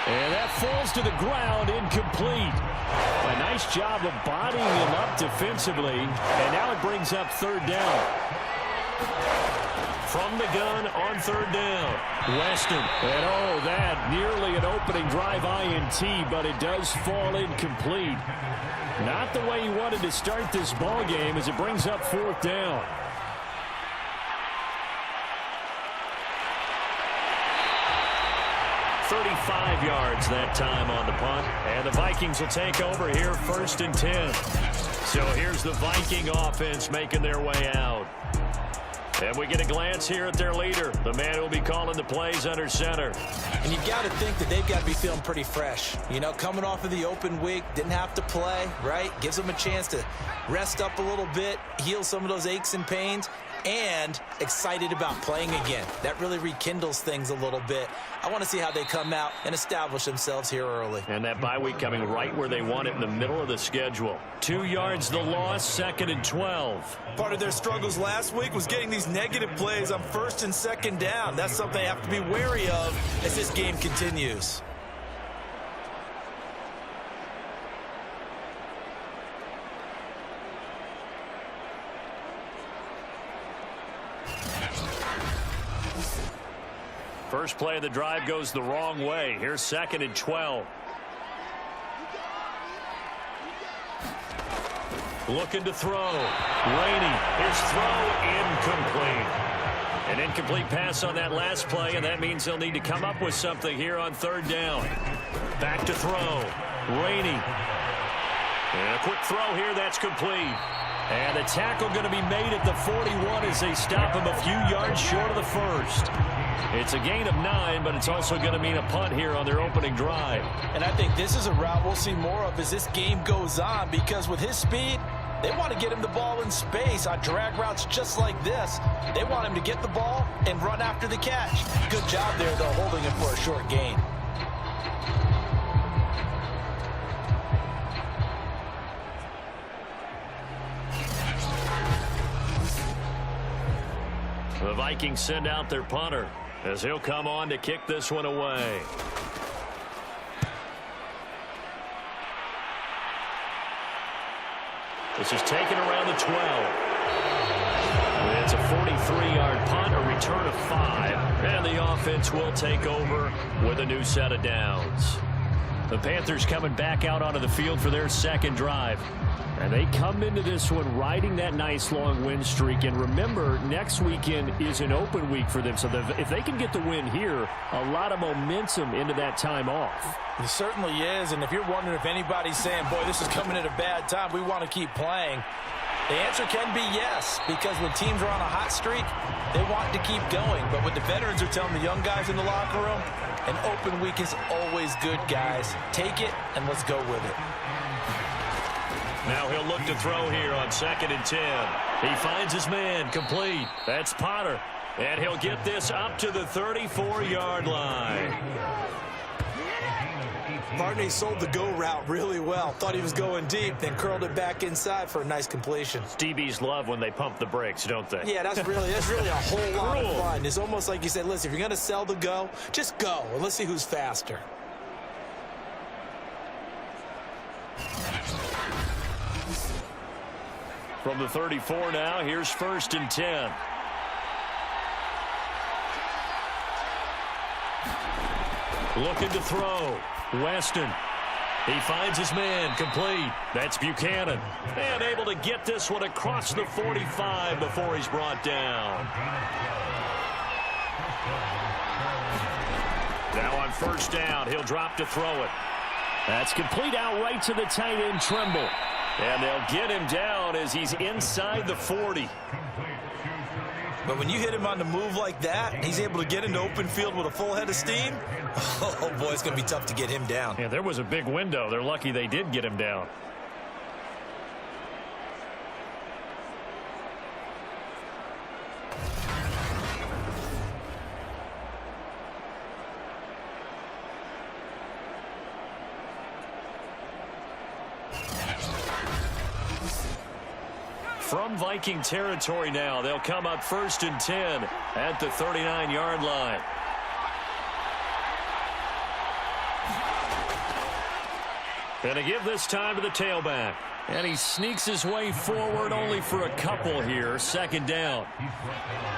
And that falls to the ground, incomplete. A nice job of bodying him up defensively, and now it brings up third down. From the gun on third down, Weston. And that nearly an opening drive INT, but it does fall incomplete. Not the way he wanted to start this ball game as it brings up fourth down. 35 yards that time on the punt. And the Vikings will take over here first and 10. So here's the Viking offense making their way out. And we get a glance here at their leader, the man who will be calling the plays under center. And you've got to think that they've got to be feeling pretty fresh. You know, coming off of the open week, didn't have to play, right? Gives them a chance to rest up a little bit, heal some of those aches and pains, and excited about playing again. That really rekindles things a little bit. I want to see how they come out and establish themselves here early. And that bye week coming right where they want it in the middle of the schedule. 2 yards the loss, second and 12. Part of their struggles last week was getting these negative plays on first and second down. That's something they have to be wary of as this game continues. First play of the drive goes the wrong way. Here's second and 12. Looking to throw. Rainey. His throw incomplete. An incomplete pass on that last play, and that means they'll need to come up with something here on third down. Back to throw. Rainey. And a quick throw here. That's complete. And the tackle going to be made at the 41 as they stop him a few yards short of the first. It's a gain of 9, but it's also going to mean a punt here on their opening drive. And I think this is a route we'll see more of as this game goes on, because with his speed, they want to get him the ball in space on drag routes just like this. They want him to get the ball and run after the catch. Good job there, though, holding him for a short gain. The Vikings send out their punter as he'll come on to kick this one away. This is taken around the 12. It's a 43-yard punt, a return of 5, and the offense will take over with a new set of downs. The Panthers coming back out onto the field for their second drive. And they come into this one riding that nice long win streak. And remember, next weekend is an open week for them. So if they can get the win here, a lot of momentum into that time off. It certainly is. And if you're wondering if anybody's saying, boy, this is coming at a bad time, we want to keep playing, the answer can be yes. Because when teams are on a hot streak, they want to keep going. But what the veterans are telling the young guys in the locker room, an open week is always good, guys. Take it and let's go with it. Now he'll look to throw here on 2nd and 10. He finds his man, complete. That's Potter. And he'll get this up to the 34-yard line. Barney sold the go route really well. Thought he was going deep, then curled it back inside for a nice completion. DBs love when they pump the brakes, don't they? Yeah, that's really a whole lot of fun. It's almost like you said, listen, if you're going to sell the go, just go, and let's see who's faster. From the 34 now, here's 1st and 10. Looking to throw. Weston. He finds his man, complete. That's Buchanan. And able to get this one across the 45 before he's brought down. Now on 1st down, he'll drop to throw it. That's complete out right to the tight end, Trimble. And they'll get him down as he's inside the 40. But when you hit him on the move like that, and he's able to get into open field with a full head of steam, oh, boy, it's going to be tough to get him down. Yeah, there was a big window. They're lucky they did get him down. From Viking territory now, they'll come up 1st and 10 at the 39-yard line. And to give this time to the tailback. And he sneaks his way forward only for a couple here. 2nd down.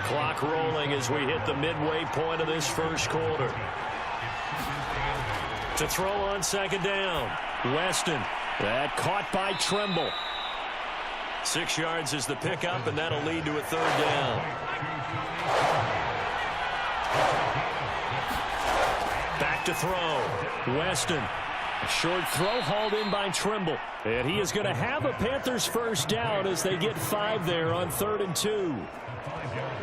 Clock rolling as we hit the midway point of this first quarter. To throw on 2nd down. Weston. That caught by Trimble. 6 yards is the pickup, and that'll lead to a 3rd down. Back to throw. Weston. A short throw hauled in by Trimble. And he is going to have a Panthers 1st down as they get 5 there on 3rd and 2.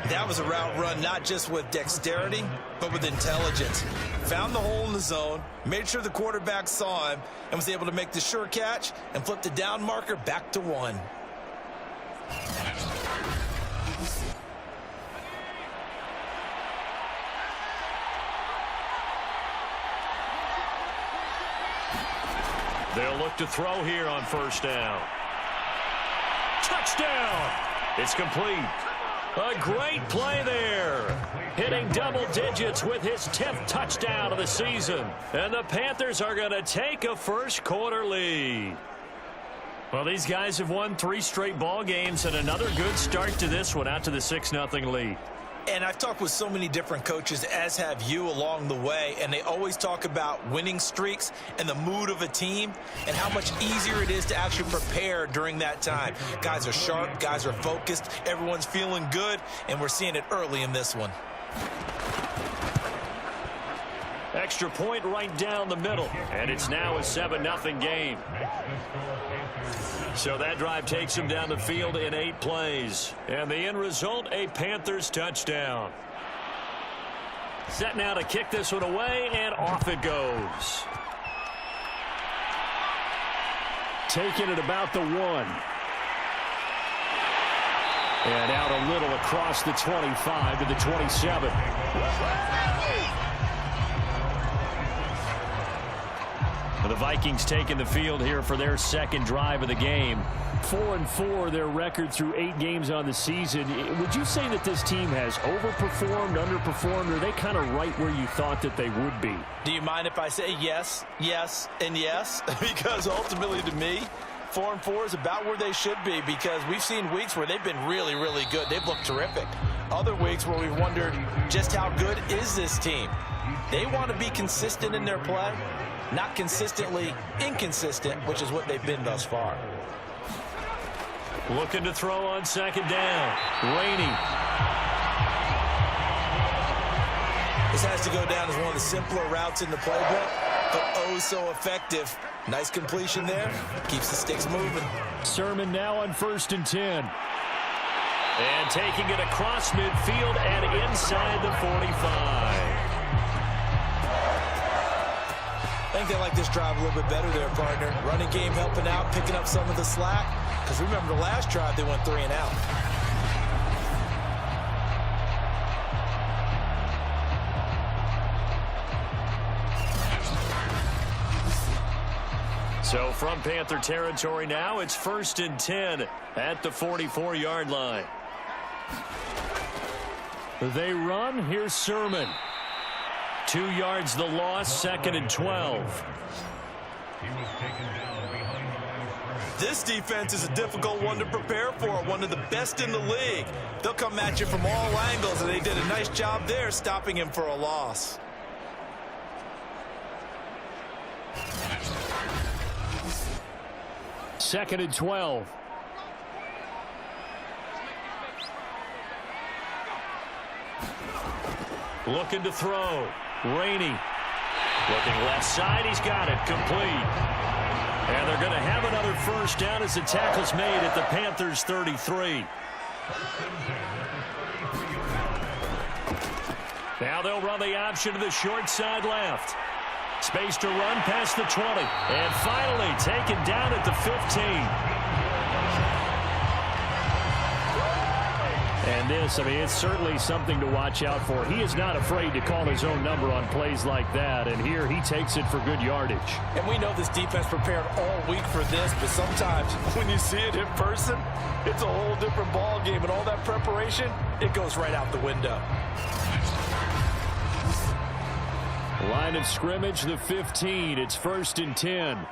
That was a route run not just with dexterity, but with intelligence. Found the hole in the zone, made sure the quarterback saw him, and was able to make the sure catch and flip the down marker back to 1. They'll look to throw here on 1st down. Touchdown! It's complete. A great play there. Hitting double digits with his 10th touchdown of the season. And the Panthers are going to take a first quarter lead. Well, these guys have won 3 straight ball games and another good start to this one out to the 6-0 lead. And I've talked with so many different coaches, as have you, along the way, and they always talk about winning streaks and the mood of a team and how much easier it is to actually prepare during that time. Guys are sharp, guys are focused, everyone's feeling good, and we're seeing it early in this one. Extra point right down the middle, and it's now a 7-0 game. So that drive takes him down the field in 8 plays. And the end result, a Panthers touchdown. Set now to kick this one away, and off it goes. Taking it about the 1. And out a little across the 25 to the 27. The Vikings taking the field here for their second drive of the game. 4-4 their record through 8 games on the season. Would you say that this team has overperformed, underperformed, or are they kind of right where you thought that they would be? Do you mind if I say yes, yes, and yes? Because ultimately to me, 4-4 is about where they should be, because we've seen weeks where they've been really, really good. They've looked terrific. Other weeks where we've wondered just how good is this team. They want to be consistent in their play. Not consistently inconsistent, which is what they've been thus far. Looking to throw on second down. Rainey. This has to go down as one of the simpler routes in the playbook, but oh so effective. Nice completion there. Keeps the sticks moving. Sermon now on 1st and 10. And taking it across midfield and inside the 45. I think they like this drive a little bit better there, partner. Running game helping out, picking up some of the slack. Because remember, the last drive, they went 3 and out. So from Panther territory now, it's 1st and 10 at the 44-yard line. They run. Here's Sermon. 2 yards the loss, 2nd and 12. This defense is a difficult one to prepare for, one of the best in the league. They'll come at you from all angles, and they did a nice job there stopping him for a loss. Second and 12. Looking to throw. Rainey. Looking left side. He's got it. Complete. And they're going to have another first down as the tackle's made at the Panthers' 33. Now they'll run the option to the short side left. Space to run past the 20. And finally taken down at the 15. And this, I mean, it's certainly something to watch out for. He is not afraid to call his own number on plays like that. And here he takes it for good yardage. And we know this defense prepared all week for this, but sometimes when you see it in person, it's a whole different ball game. And all that preparation, it goes right out the window. Line of scrimmage, the 15. It's 1st and 10.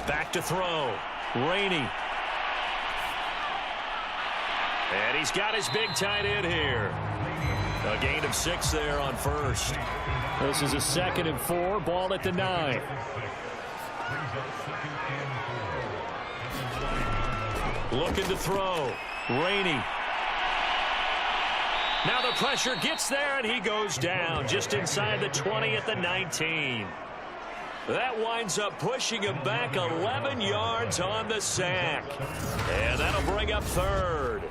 Back to throw. Rainey. And he's got his big tight end here. A gain of 6 there on first. This is a 2nd and 4. Ball at the 9. Looking to throw. Rainey. Now the pressure gets there, and he goes down just inside the 20 at the 19. That winds up pushing him back 11 yards on the sack. And that'll bring up 3rd.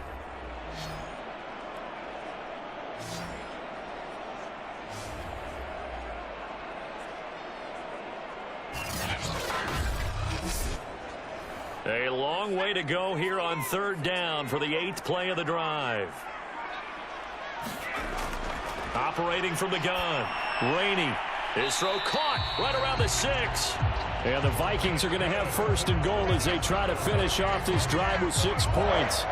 A long way to go here on 3rd down for the 8th play of the drive. Operating from the gun, Rainey. His throw caught right around the 6. And the Vikings are going to have 1st and goal as they try to finish off this drive with 6 points.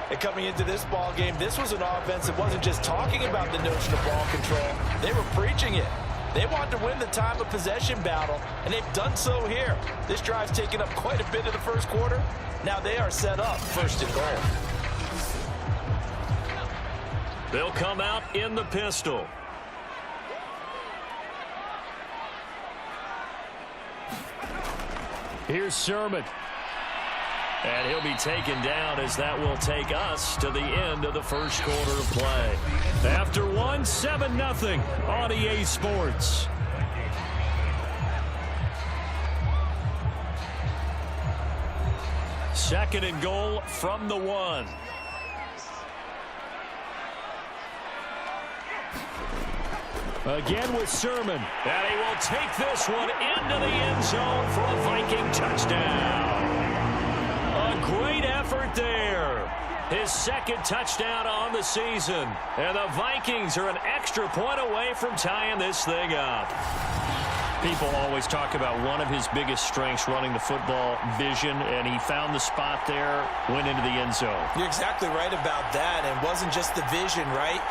And coming into this ball game, this was an offense that wasn't just talking about the notion of ball control. They were preaching it. They want to win the time of possession battle, and they've done so here. This drive's taken up quite a bit of the first quarter. Now they are set up first and goal. They'll come out in the pistol. Here's Sermon. And he'll be taken down as that will take us to the end of the first quarter of play. After one, 7-0 on EA Sports. Second and goal from the 1. Again with Sermon. And he will take this one into the end zone for a Viking touchdown. A great effort there. His second touchdown on the season. And the Vikings are an extra point away from tying this thing up. People always talk about one of his biggest strengths, running the football, vision, and he found the spot there, went into the end zone. You're exactly right about that. And it wasn't just the vision, right?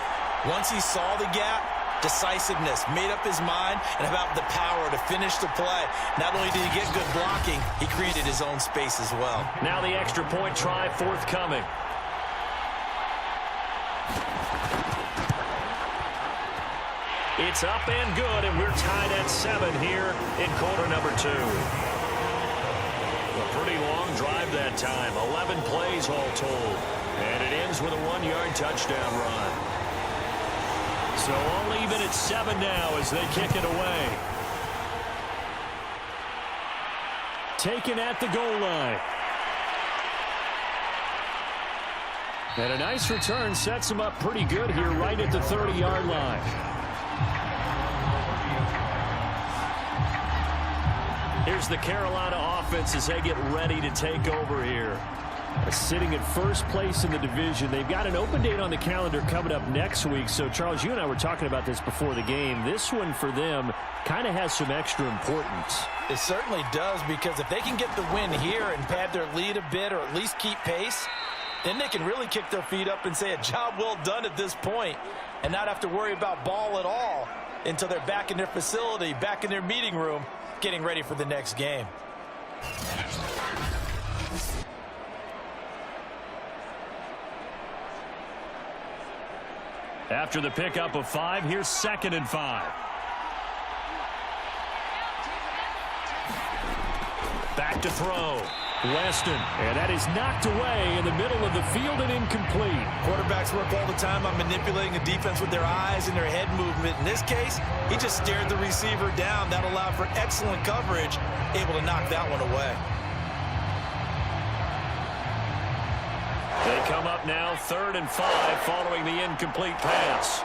Once he saw the gap, decisiveness, made up his mind, and about the power to finish the play. Not only did he get good blocking, he created his own space as well. Now the extra point try forthcoming. It's up and good, and we're tied at 7 here in quarter number 2. A pretty long drive that time, 11 plays all told. And it ends with a 1-yard touchdown run. So all even at 7 now as they kick it away. Taken at the goal line. And a nice return sets him up pretty good here right at the 30-yard line. Here's the Carolina offense as they get ready to take over here. Sitting at first place in the division. They've got an open date on the calendar coming up next week. So, Charles, you and I were talking about this before the game. This one for them kind of has some extra importance. It certainly does, because if they can get the win here and pad their lead a bit or at least keep pace, then they can really kick their feet up and say a job well done at this point and not have to worry about ball at all until they're back in their facility, back in their meeting room, getting ready for the next game. After the pickup of 5, here's 2nd and 5. Back to throw. Weston, and that is knocked away in the middle of the field and incomplete. Quarterbacks work all the time on manipulating the defense with their eyes and their head movement. In this case, he just stared the receiver down. That allowed for excellent coverage, able to knock that one away. They come up now 3rd and 5 following the incomplete pass.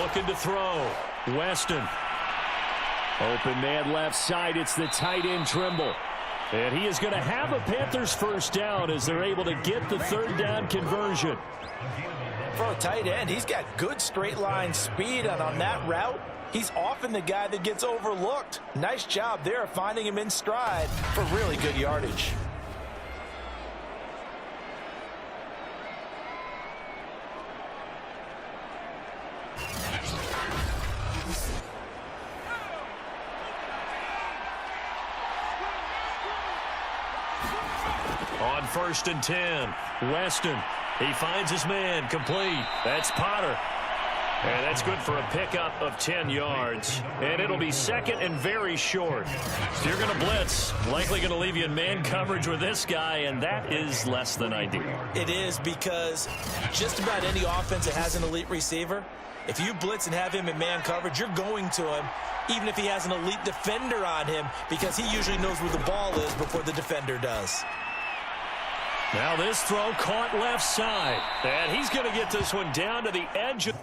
Looking to throw. Weston. Open man left side. It's the tight end Trimble. And he is going to have a Panthers first down as they're able to get the 3rd down conversion. For a tight end, he's got good straight line speed, and on that route, he's often the guy that gets overlooked. Nice job there finding him in stride for really good yardage. On 1st and 10, Weston. He finds his man, complete. That's Potter. And that's good for a pickup of 10 yards. And it'll be 2nd and very short. If you're going to blitz, likely going to leave you in man coverage with this guy, and that is less than ideal. It is, because just about any offense that has an elite receiver, if you blitz and have him in man coverage, you're going to him, even if he has an elite defender on him, because he usually knows where the ball is before the defender does. Now this throw caught left side. And he's going to get this one down to the edge of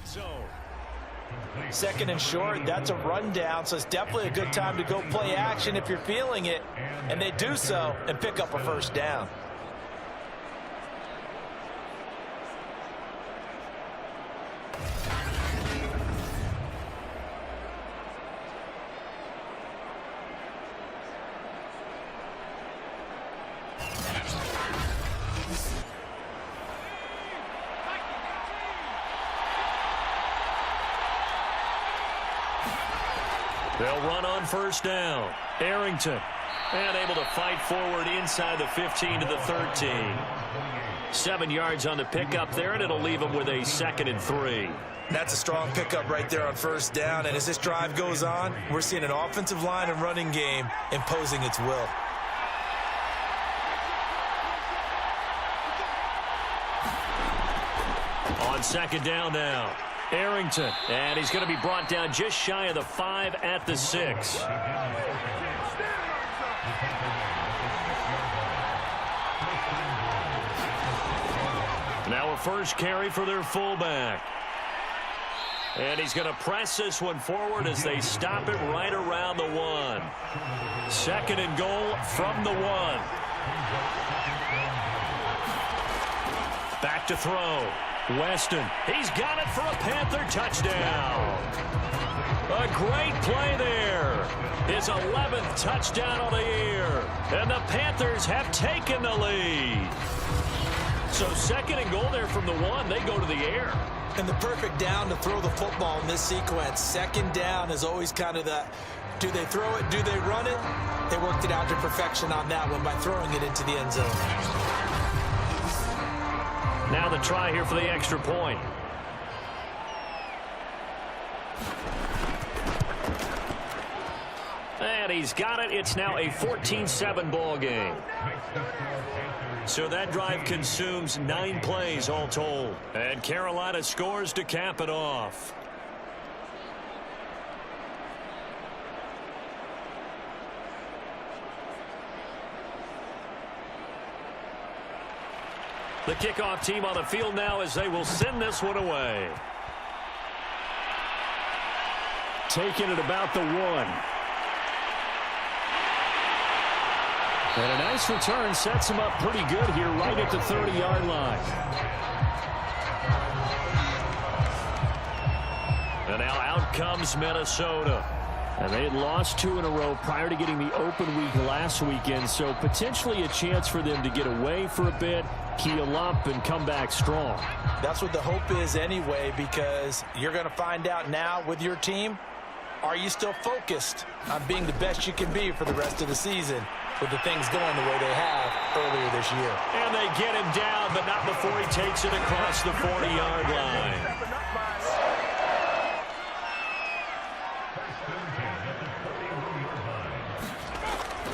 end zone. Second and short, that's a rundown, so it's definitely a good time to go play action if you're feeling it. And they do so and pick up a first down. They'll run on first down. Arrington. And able to fight forward inside the 15 to the 13. 7 yards on the pickup there, and it'll leave them with a 2nd and 3. That's a strong pickup right there on first down. And as this drive goes on, we're seeing an offensive line and running game imposing its will. On second down now. Arrington, and he's going to be brought down just shy of the 5 at the 6. Now a first carry for their fullback. And he's going to press this one forward as they stop it right around the 1. 2nd and goal from the 1. Back to throw. Weston, he's got it for a Panther touchdown. A great play there. His 11th touchdown of the year. And the Panthers have taken the lead. So 2nd and goal there from the 1. They go to the air. And the perfect down to throw the football in this sequence. 2nd down is always kind of the, do they throw it, do they run it? They worked it out to perfection on that one by throwing it into the end zone. Now the try here for the extra point. And he's got it. It's now a 14-7 ball game. So that drive consumes 9 plays all told. And Carolina scores to cap it off. The kickoff team on the field now as they will send this one away. Taking it about the 1. And a nice return sets him up pretty good here right at the 30-yard line. And now out comes Minnesota. And they had lost 2 in a row prior to getting the open week last weekend, so potentially a chance for them to get away for a bit, keel up, and come back strong. That's what the hope is anyway, because you're going to find out now with your team, are you still focused on being the best you can be for the rest of the season with the things going the way they have earlier this year? And they get him down, but not before he takes it across the 40-yard line.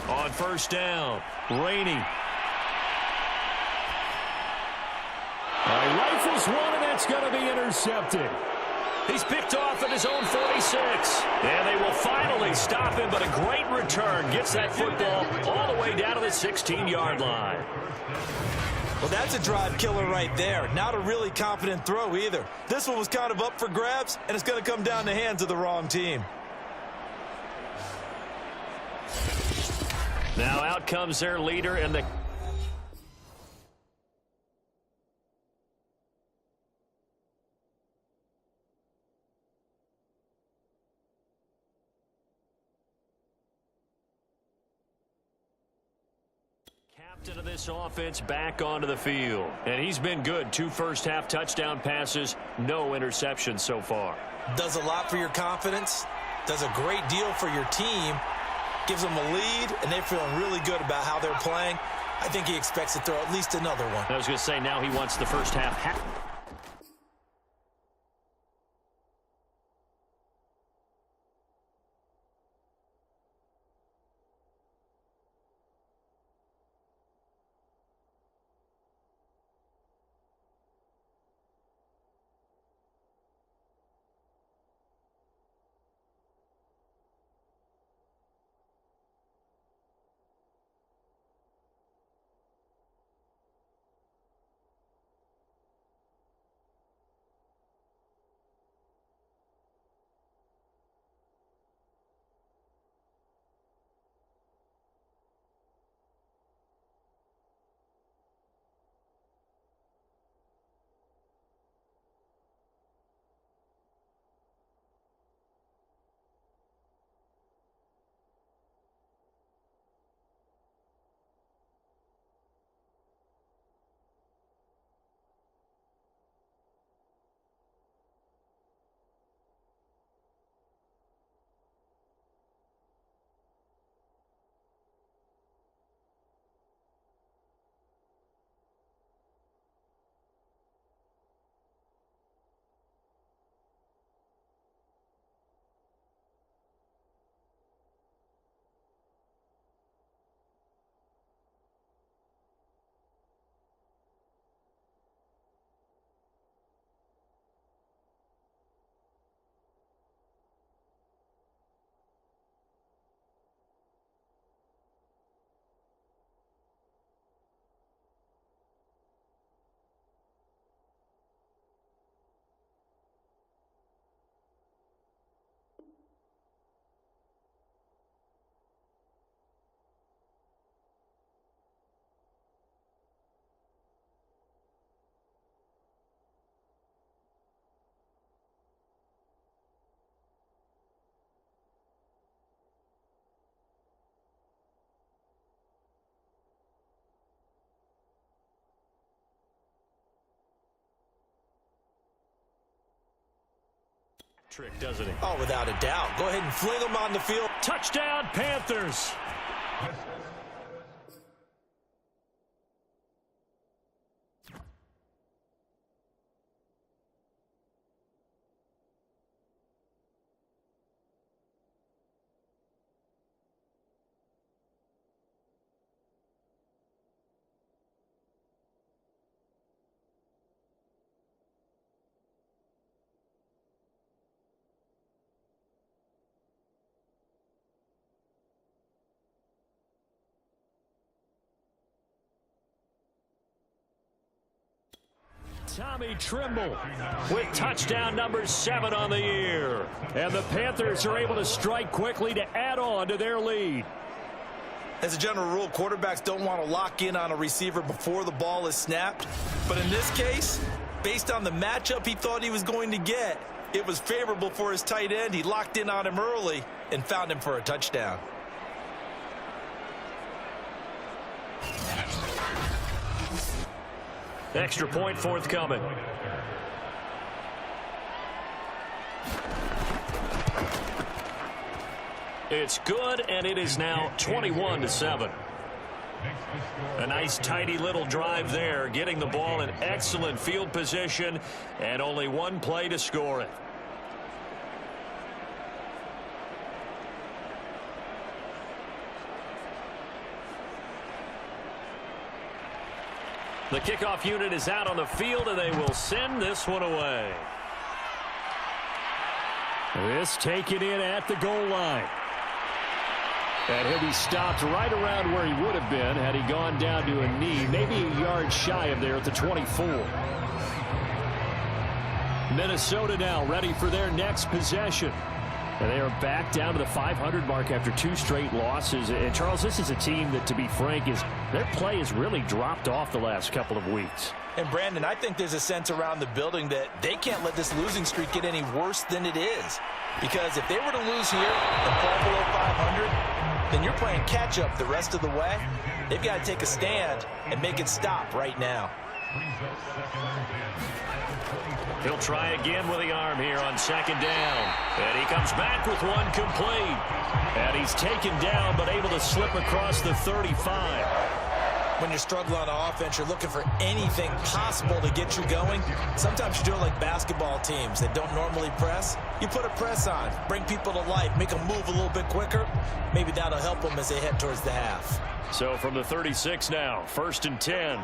On first down, Rainey. Rifles one, and that's going to be intercepted. He's picked off at his own 46. And they will finally stop him, but a great return gets that football all the way down to the 16-yard line. Well, that's a drive killer right there. Not a really confident throw either. This one was kind of up for grabs, and it's going to come down the hands of the wrong team. Now out comes their leader, and the captain of this offense back onto the field. And he's been good. 2 first-half touchdown passes, no interceptions so far. Does a lot for your confidence, does a great deal for your team, gives them a lead, and they're feeling really good about how they're playing. I think he expects to throw at least another one. I was going to say, now he wants the first half. trick, doesn't he? Oh, without a doubt. Go ahead and fling them on the field. Touchdown, Panthers. Tommy Trimble with touchdown number 7 on the year. And the Panthers are able to strike quickly to add on to their lead. As a general rule, quarterbacks don't want to lock in on a receiver before the ball is snapped. But in this case, based on the matchup he thought he was going to get, it was favorable for his tight end. He locked in on him early and found him for a touchdown. Extra point forthcoming. It's good, and it is now 21-7. A nice, tidy little drive there, getting the ball in excellent field position, and only one play to score it. The kickoff unit is out on the field, and they will send this one away. This taken in at the goal line. And he'll be stopped right around where he would have been had he gone down to a knee, maybe a yard shy of there at the 24. Minnesota now ready for their next possession. And they are back down to the 500 mark after 2 straight losses. And, Charles, this is a team that, to be frank, their play has really dropped off the last couple of weeks. And, Brandon, I think there's a sense around the building that they can't let this losing streak get any worse than it is. Because if they were to lose here and fall below 500, then you're playing catch-up the rest of the way. They've got to take a stand and make it stop right now. He'll try again with the arm here on 2nd down. And he comes back with one complete. And he's taken down but able to slip across the 35. When you're struggling on offense, you're looking for anything possible to get you going. Sometimes you do it like basketball teams that don't normally press. You put a press on, bring people to life, make them move a little bit quicker. Maybe that'll help them as they head towards the half. So from the 36 now, 1st and 10.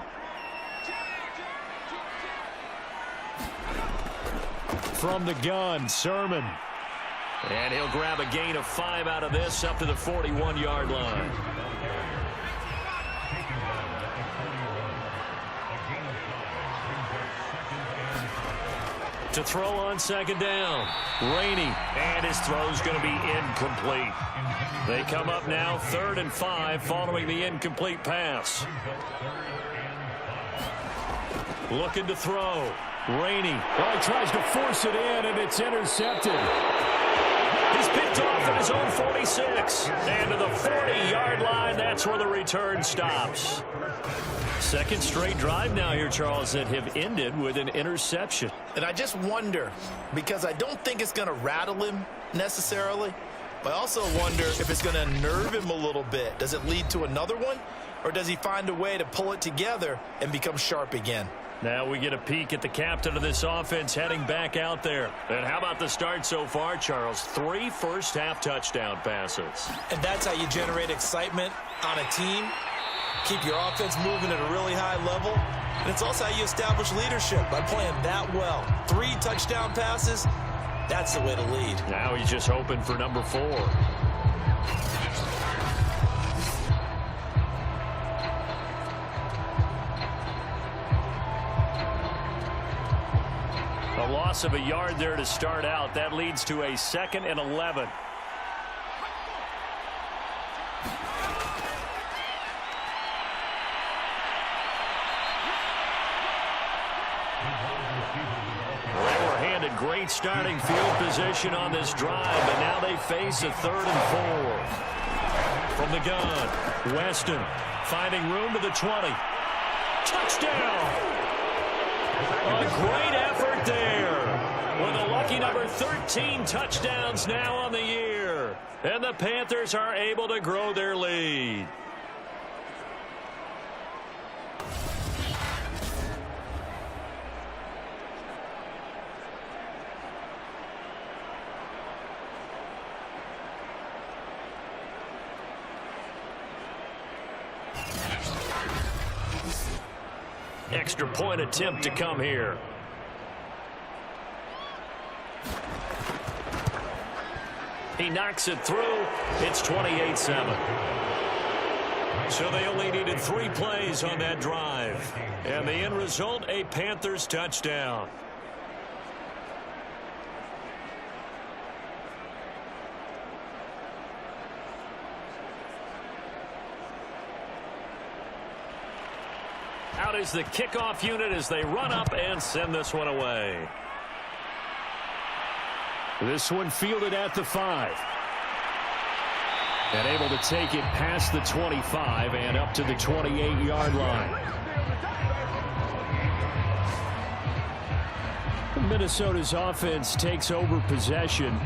From the gun, Sermon. And he'll grab a gain of 5 out of this up to the 41-yard line. To throw on 2nd down. Rainey. And his throw's going to be incomplete. They come up now 3rd and 5 following the incomplete pass. Looking to throw. Rainey. Well, he tries to force it in, and it's intercepted. He's picked off at his own 46. And to the 40-yard line, that's where the return stops. 2nd straight drive now here, Charles, that have ended with an interception. And I just wonder, because I don't think it's going to rattle him necessarily, but I also wonder if it's going to nerve him a little bit. Does it lead to another one, or does he find a way to pull it together and become sharp again? Now we get a peek at the captain of this offense heading back out there. And how about the start so far, Charles? 3 first-half touchdown passes. And that's how you generate excitement on a team. Keep your offense moving at a really high level. And it's also how you establish leadership, by playing that well. 3 touchdown passes, that's the way to lead. Now he's just hoping for number 4. A loss of a yard there to start out. That leads to a 2nd and 11. They were handed great starting field position on this drive, but now they face a 3rd and 4. From the gun, Weston finding room to the 20. Touchdown! A great effort there with a lucky number 13 touchdowns now on the year. And the Panthers are able to grow their lead. Extra point attempt to come here. He knocks it through. It's 28-7. So they only needed 3 plays on that drive. And the end result, a Panthers touchdown. Out is the kickoff unit as they run up and send this one away. This one fielded at the 5. And able to take it past the 25 and up to the 28-yard line. Minnesota's offense takes over possession.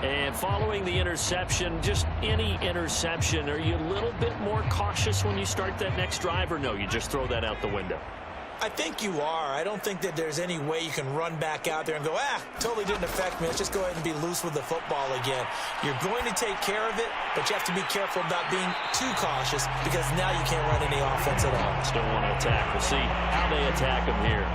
And following the interception, just any interception, are you a little bit more cautious when you start that next drive, or no, you just throw that out the window? I think you are. I don't think that there's any way you can run back out there and go, totally didn't affect me. Let's just go ahead and be loose with the football again. You're going to take care of it, but you have to be careful about being too cautious because now you can't run any offense at all. Still want to attack. We'll see how they attack them here.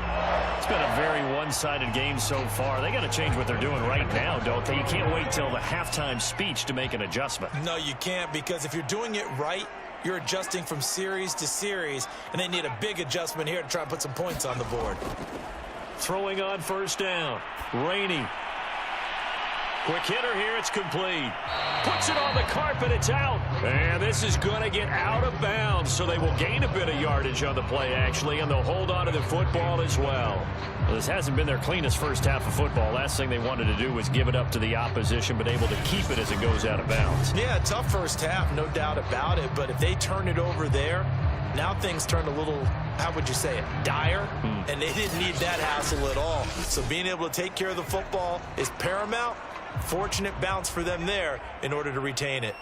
It's been a very one-sided game so far. They got to change what they're doing right now, don't they? You can't wait till the halftime speech to make an adjustment. No, you can't, because if you're doing it right, you're adjusting from series to series, and they need a big adjustment here to try and put some points on the board. Throwing on first down. Rainey. Quick hitter here. It's complete. Puts it on the carpet. It's out. And this is going to get out of bounds, so they will gain a bit of yardage on the play, actually, and they'll hold on to the football as well. This hasn't been their cleanest first half of football. Last thing they wanted to do was give it up to the opposition, but able to keep it as it goes out of bounds. Yeah, tough first half, no doubt about it. But if they turn it over there, now things turn a little, how would you say it, dire? And they didn't need that hassle at all. So being able to take care of the football is paramount. Fortunate bounce for them there in order to retain it.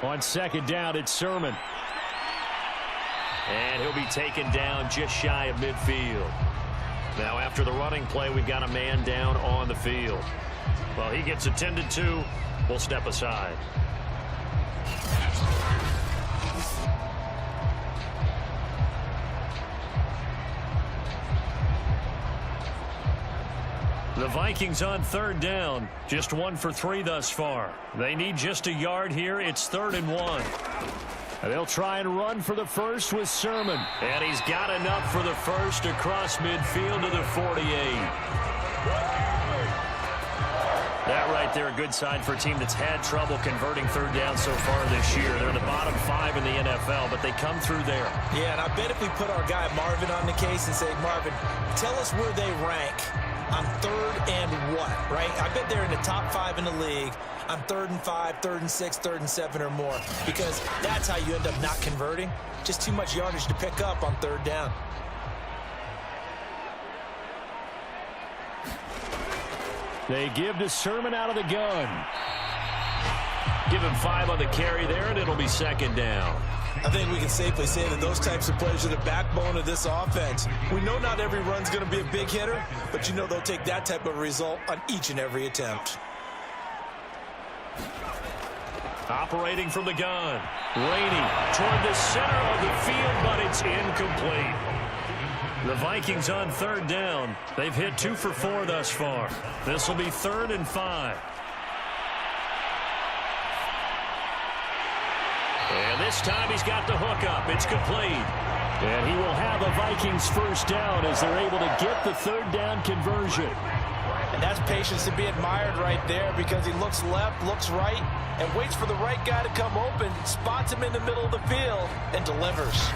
On second down, it's Sermon. And he'll be taken down just shy of midfield. Now, after the running play, we've got a man down on the field. Well, he gets attended to. We'll step aside. The Vikings on third down. Just 1 for 3 thus far. They need just a yard here. It's 3rd and 1. And they'll try and run for the first with Sermon. And he's got enough for the first across midfield to the 48. That right there, a good sign for a team that's had trouble converting third down so far this year. They're in the bottom 5 in the NFL, but they come through there. Yeah, and I bet if we put our guy Marvin on the case and say, Marvin, tell us where they rank on 3rd and what, right? I bet they're in the top 5 in the league on 3rd and 5, 3rd and 6, 3rd and 7 or more, because that's how you end up not converting. Just too much yardage to pick up on 3rd down. They give to Sermon out of the gun. Give him 5 on the carry there, and it'll be 2nd down. I think we can safely say that those types of plays are the backbone of this offense. We know not every run's going to be a big hitter, but you know they'll take that type of result on each and every attempt. Operating from the gun. Rainey toward the center of the field, but it's incomplete. The Vikings on 3rd down. They've hit 2 for 4 thus far. This will be 3rd and 5. And this time he's got the hook up. It's complete. And he will have a Vikings first down as they're able to get the 3rd down conversion. And that's patience to be admired right there, because he looks left, looks right, and waits for the right guy to come open, spots him in the middle of the field, and delivers.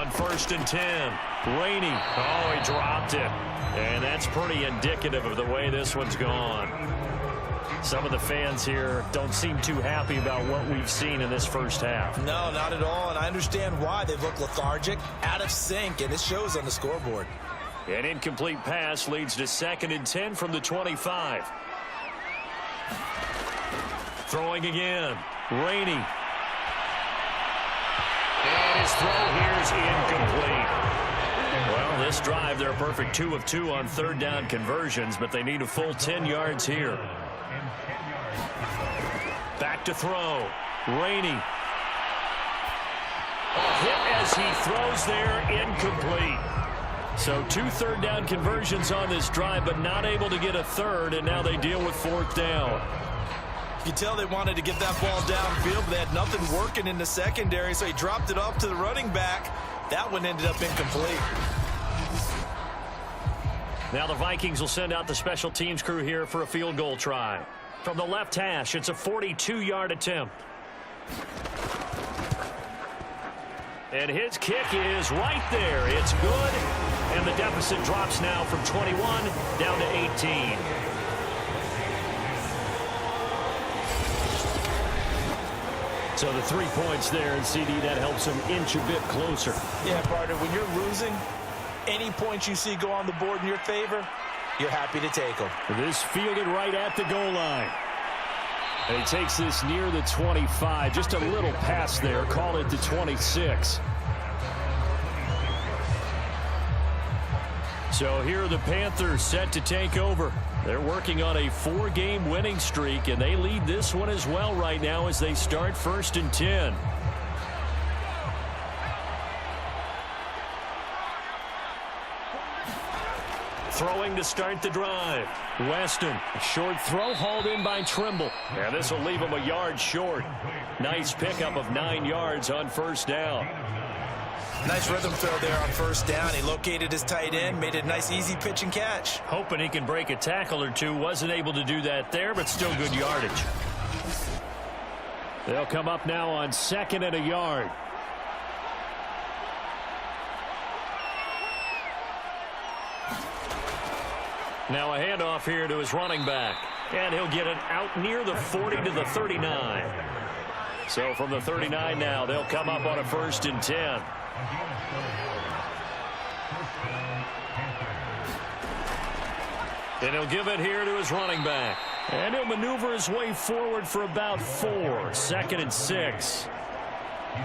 On 1st and 10. Rainey. Oh, he dropped it. And that's pretty indicative of the way this one's gone. Some of the fans here don't seem too happy about what we've seen in this first half. No, not at all, and I understand why. They look lethargic, out of sync, and it shows on the scoreboard. An incomplete pass leads to 2nd and 10 from the 25. Throwing again. Rainey. And his throw here is incomplete. Well, this drive, they're a perfect 2 of 2 on 3rd down conversions, but they need a full 10 yards here. Back to throw. Rainey. A hit as he throws there, incomplete. So 2 3rd down conversions on this drive, but not able to get a 3rd, and now they deal with 4th down. You can tell they wanted to get that ball downfield, but they had nothing working in the secondary, so he dropped it off to the running back. That one ended up incomplete. Now the Vikings will send out the special teams crew here for a field goal try. From the left hash, it's a 42-yard attempt. And his kick is right there. It's good. And the deficit drops now from 21 down to 18. So the 3 points there, and CD, that helps him inch a bit closer. Yeah, partner, when you're losing, any points you see go on the board in your favor, you're happy to take them. This fielded right at the goal line. And he takes this near the 25. Just a little pass there. Call it the 26. So here are the Panthers set to take over. They're working on a 4-game winning streak, and they lead this one as well right now as they start 1st and 10. Throwing to start the drive. Weston. A short throw hauled in by Trimble. And this will leave him a yard short. Nice pickup of 9 yards on 1st down. Nice rhythm throw there on 1st down. He located his tight end, made it a nice easy pitch and catch. Hoping he can break a tackle or two. Wasn't able to do that there, but still good yardage. They'll come up now on 2nd and a yard. Now a handoff here to his running back. And he'll get it out near the 40 to the 39. So from the 39 now, they'll come up on a 1st and 10. And he'll give it here to his running back. And he'll maneuver his way forward for about 4. 2nd and 6.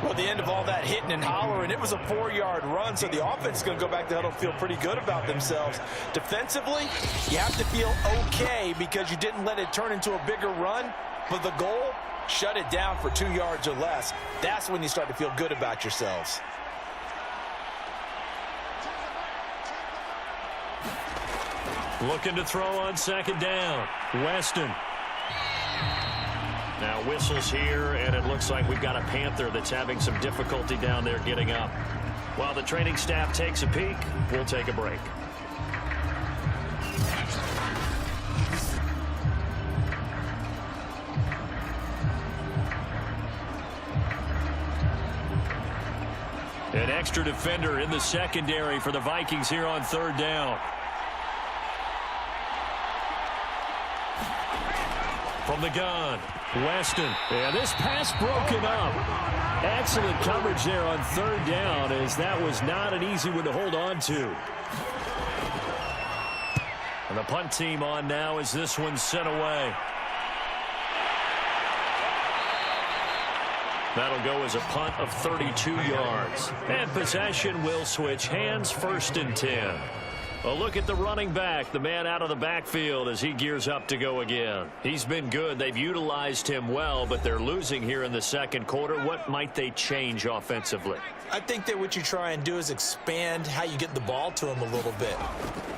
Well, at the end of all that hitting and hollering, it was a 4-yard run, so the offense is going to go back to huddle, feel pretty good about themselves. Defensively, you have to feel okay because you didn't let it turn into a bigger run, but the goal, shut it down for 2 yards or less. That's when you start to feel good about yourselves. Looking to throw on 2nd down. Weston. Now whistles here, and it looks like we've got a Panther that's having some difficulty down there getting up. While the training staff takes a peek, we'll take a break. An extra defender in the secondary for the Vikings here on 3rd down. From the gun, Weston. And this pass broken up. Excellent coverage there on 3rd down, as that was not an easy one to hold on to. And the punt team on now as this one's sent away. That'll go as a punt of 32 yards. And possession will switch hands, 1st and 10. A look at the running back, the man out of the backfield as he gears up to go again. He's been good. They've utilized him well, but they're losing here in the 2nd quarter. What might they change offensively? I think that what you try and do is expand how you get the ball to him a little bit.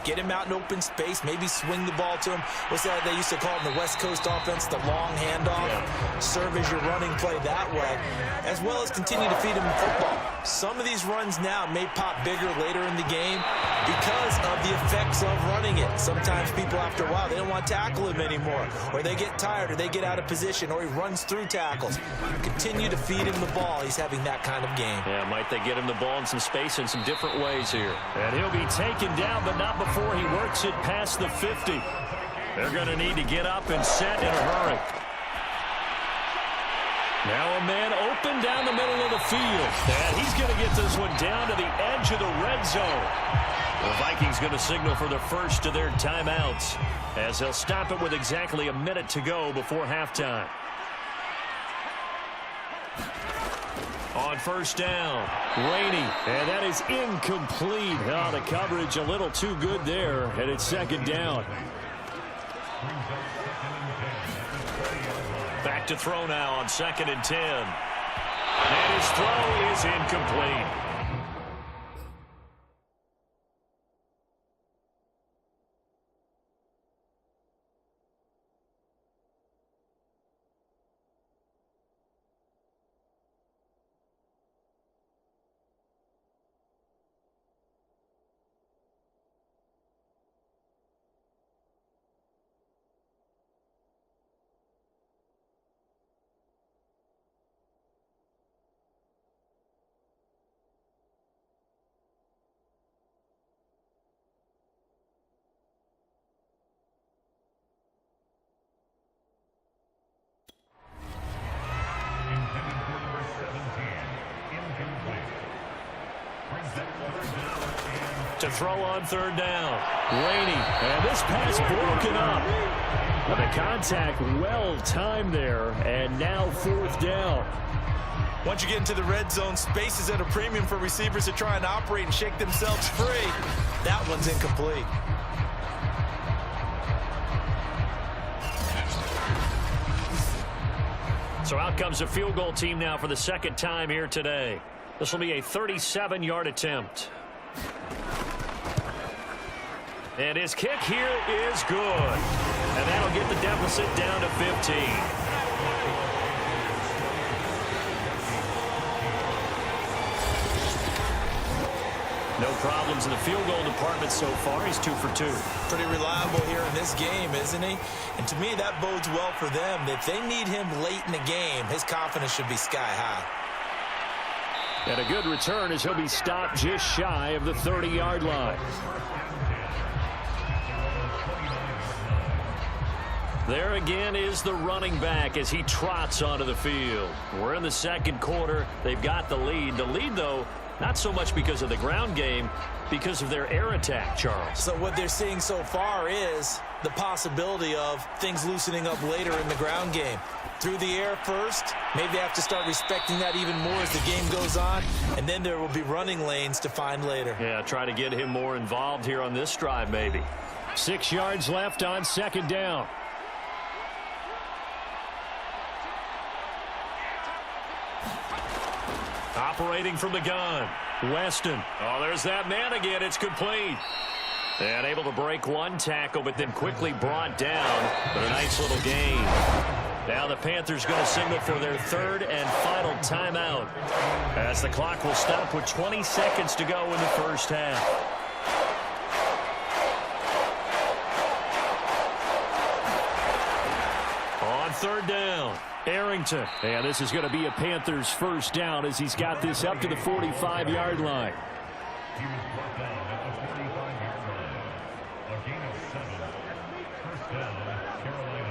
Get him out in open space, maybe swing the ball to him. What's that they used to call it in the West Coast offense, the long handoff? Yeah. Serve as your running play that way, as well as continue to feed him football. Some of these runs now may pop bigger later in the game because of the effects of running it. Sometimes people, after a while, they don't want to tackle him anymore, or they get tired, or they get out of position, or he runs through tackles. Continue to feed him the ball. He's having that kind of game. Yeah, might they get him the ball in some space in some different ways here. And he'll be taken down, but not before he works it past the 50. They're going to need to get up and set in a hurry. Now a man open down the middle of the field. And he's going to get this one down to the edge of the red zone. The Vikings going to signal for the first of their timeouts, as they'll stop it with exactly a minute to go before halftime. On first down, Rainey, and that is incomplete. Oh, the coverage a little too good there, and it's second down. Back to throw now on 2nd and 10. And his throw is incomplete. To throw on 3rd down, Rainey, and this pass broken up. But the contact well timed there, and now 4th down. Once you get into the red zone, space is at a premium for receivers to try and operate and shake themselves free. That one's incomplete. So out comes the field goal team now for the 2nd time here today. This will be a 37-yard attempt. And his kick here is good. And that'll get the deficit down to 15. No problems in the field goal department so far. He's 2 for 2. Pretty reliable here in this game, isn't he? And to me, that bodes well for them. If they need him late in the game, his confidence should be sky high. And a good return as he'll be stopped just shy of the 30-yard line. There again is the running back as he trots onto the field. We're in the 2nd quarter. They've got the lead. The lead, though, not so much because of the ground game, because of their air attack, Charles. So what they're seeing so far is the possibility of things loosening up later in the ground game. Through the air first, maybe they have to start respecting that even more as the game goes on, and then there will be running lanes to find later. Yeah, try to get him more involved here on this drive, maybe. 6 yards left on 2nd down. Operating from the gun, Weston. Oh, there's that man again. It's complete. And able to break one tackle, but then quickly brought down. But a nice little gain. Now the Panthers going to signal for their 3rd and final timeout, as the clock will stop with 20 seconds to go in the first half. On 3rd down, Arrington. And this is going to be a Panthers first down as he's got this up to the 45-yard line. He was brought down at the 45-yard line. A gain of 7. First down, Carolina.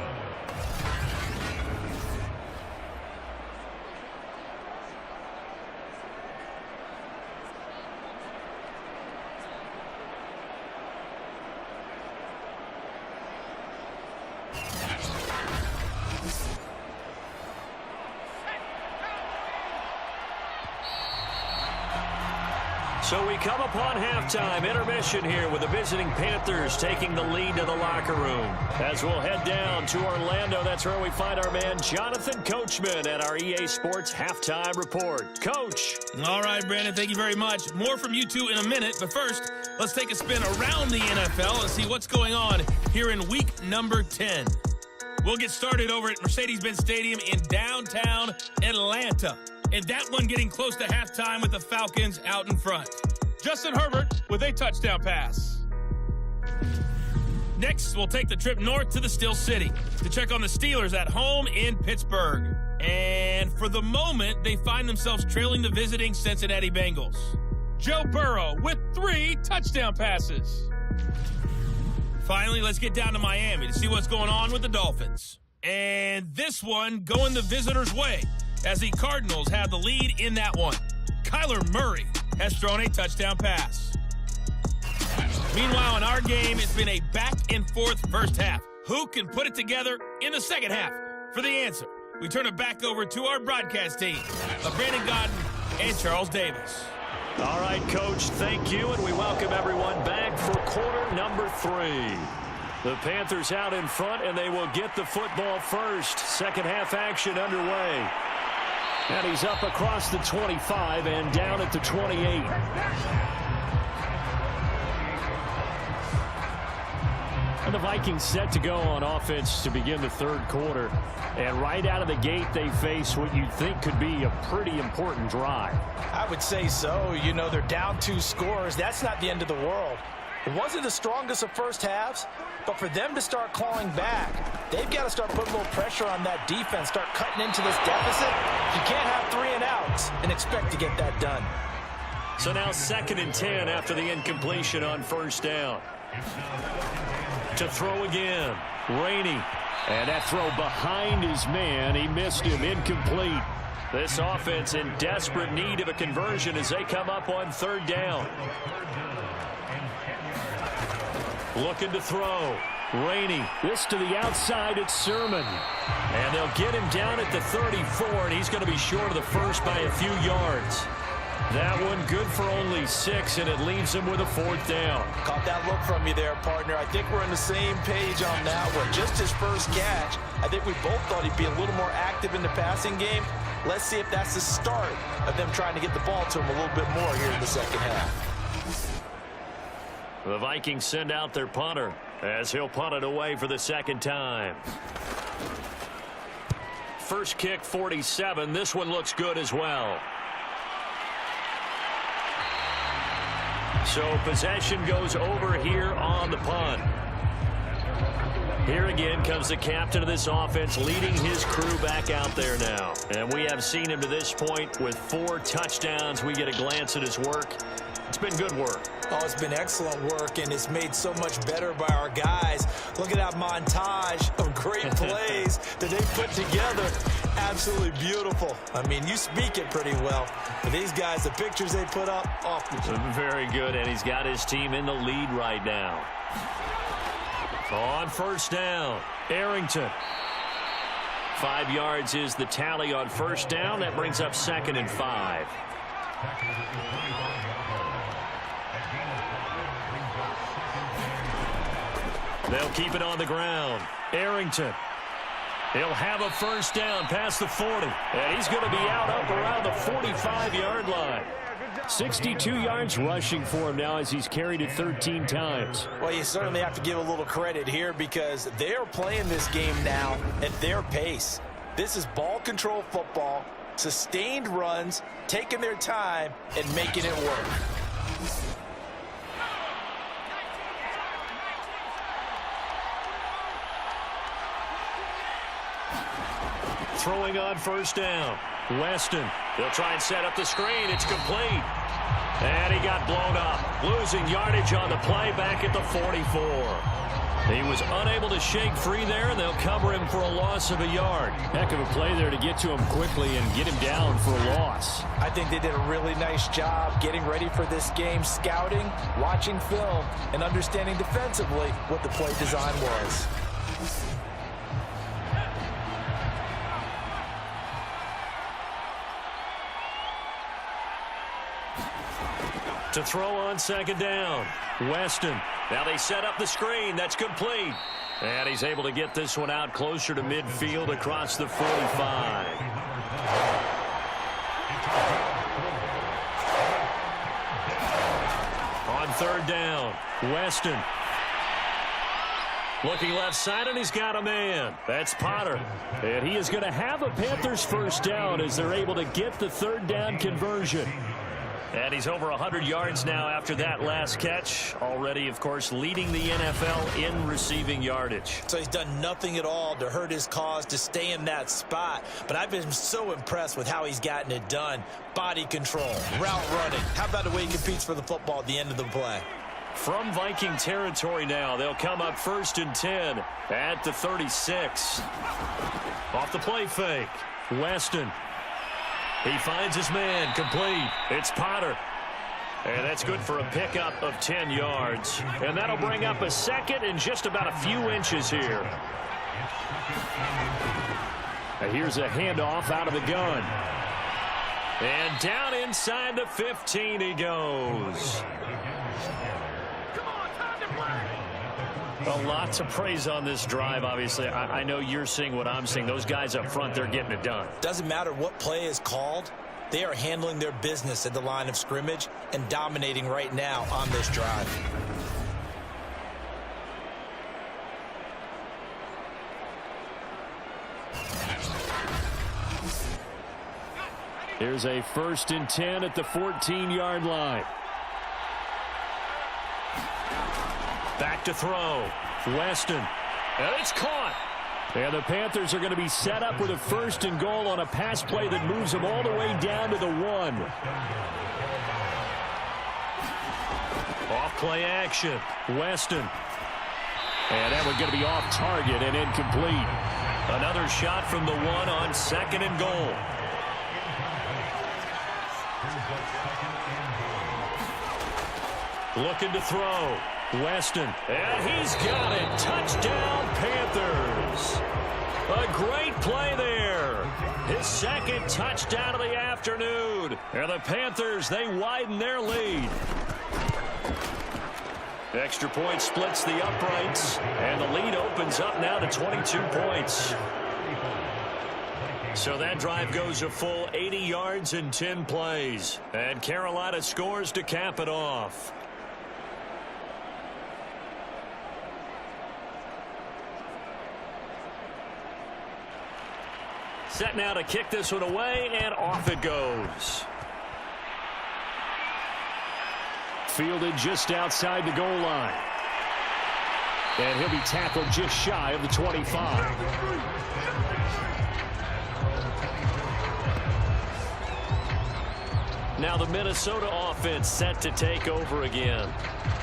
So we come upon halftime, intermission here with the visiting Panthers taking the lead to the locker room. As we'll head down to Orlando, that's where we find our man Jonathan Coachman at our EA Sports Halftime Report. Coach. All right, Brandon, thank you very much. More from you two in a minute, but first, let's take a spin around the NFL and see what's going on here in week number 10. We'll get started over at Mercedes-Benz Stadium in downtown Atlanta. and that one getting close to halftime with the Falcons out in front. Justin Herbert with a touchdown pass. Next, we'll take the trip north to the Steel City to check on the Steelers at home in Pittsburgh. And for the moment, they find themselves trailing the visiting Cincinnati Bengals. Joe Burrow with 3 touchdown passes. Finally, let's get down to Miami to see what's going on with the Dolphins. And this one going the visitors' way as the Cardinals have the lead in that one. Kyler Murray has thrown a touchdown pass. Meanwhile, in our game, it's been a back-and-forth first half. Who can put it together in the second half? For the answer, we turn it back over to our broadcast team of Brandon Godden and Charles Davis. All right, Coach, thank you, and we welcome everyone back for quarter number 3. The Panthers out in front, and they will get the football first. Second half action underway. And he's up across the 25 and down at the 28. And the Vikings set to go on offense to begin the third quarter. And right out of the gate, they face what you'd think could be a pretty important drive. I would say so. You know, they're down 2 scores. That's not the end of the world. It wasn't the strongest of first halves, but for them to start clawing back, they've got to start putting a little pressure on that defense, start cutting into this deficit. You can't have 3 and outs and expect to get that done. So now 2nd and 10 after the incompletion on first down. To throw again, Rainey. And that throw behind his man. He missed him, incomplete. This offense in desperate need of a conversion as they come up on 3rd down. Looking to throw. Rainey. This to the outside. It's Sermon. And they'll get him down at the 34, and he's going to be short of the first by a few yards. That one good for only 6, and it leaves him with a 4th down. Caught that look from you there, partner. I think we're on the same page on that one. Just his first catch, I think we both thought he'd be a little more active in the passing game. Let's see if that's the start of them trying to get the ball to him a little bit more here in the second half. The Vikings send out their punter as he'll punt it away for the 2nd time. First kick, 47. This one looks good as well. So possession goes over here on the punt. Here again comes the captain of this offense leading his crew back out there now. And we have seen him to this point with 4 touchdowns. We get a glance at his work. It's been good work. Oh, it's been excellent work, and it's made so much better by our guys. Look at that montage of great plays that they put together. Absolutely beautiful. I mean, you speak it pretty well. But these guys, the pictures they put up, oh. Very good, and he's got his team in the lead right now. On first down, Arrington. 5 yards is the tally on first down. That brings up 2nd and 5. They'll keep it on the ground. Arrington. He'll have a first down past the 40. And he's going to be out up around the 45-yard line. 62 yards rushing for him now as he's carried it 13 times. Well, you certainly have to give a little credit here because they're playing this game now at their pace. This is ball control football, sustained runs, taking their time, and making it work. Throwing on first down. Weston. They'll try and set up the screen. It's complete. And he got blown up. Losing yardage on the play back at the 44. He was unable to shake free there, and they'll cover him for a loss of a yard. Heck of a play there to get to him quickly and get him down for a loss. I think they did a really nice job getting ready for this game, scouting, watching film, and understanding defensively what the play design was. To throw on second down. Weston. Now they set up the screen. That's complete. And he's able to get this one out closer to midfield across the 45. On third down, Weston. Looking left side, and he's got a man. That's Potter. And he is going to have a Panthers first down as they're able to get the third down conversion. And he's over 100 yards now after that last catch. Already, of course, leading the NFL in receiving yardage. So he's done nothing at all to hurt his cause, to stay in that spot. But I've been so impressed with how he's gotten it done. Body control, route running. How about the way he competes for the football at the end of the play? From Viking territory now, they'll come up 1st and 10 at the 36. Off the play fake, Weston. He finds his man, complete. It's Potter. And that's good for a pickup of 10 yards. And that'll bring up a second and just about a few inches here. And here's a handoff out of the gun. And down inside the 15 he goes. A lot to praise on this drive, obviously. I know you're seeing what I'm seeing. Those guys up front, they're getting it done. Doesn't matter what play is called. They are handling their business at the line of scrimmage and dominating right now on this drive. Here's a 1st and 10 at the 14-yard line. Back to throw. Weston. And it's caught. And the Panthers are going to be set up with a 1st and goal on a pass play that moves them all the way down to the 1. Off play action. Weston. And that one's going to be off target and incomplete. Another shot from the 1 on 2nd and goal. Looking to throw. Weston, and he's got it. Touchdown, Panthers. A great play there. His 2nd touchdown of the afternoon. And the Panthers, they widen their lead. Extra point splits the uprights, and the lead opens up now to 22 points. So that drive goes a full 80 yards in 10 plays. And Carolina scores to cap it off. Set now to kick this one away, and off it goes. Fielded just outside the goal line. And he'll be tackled just shy of the 25. Now the Minnesota offense set to take over again.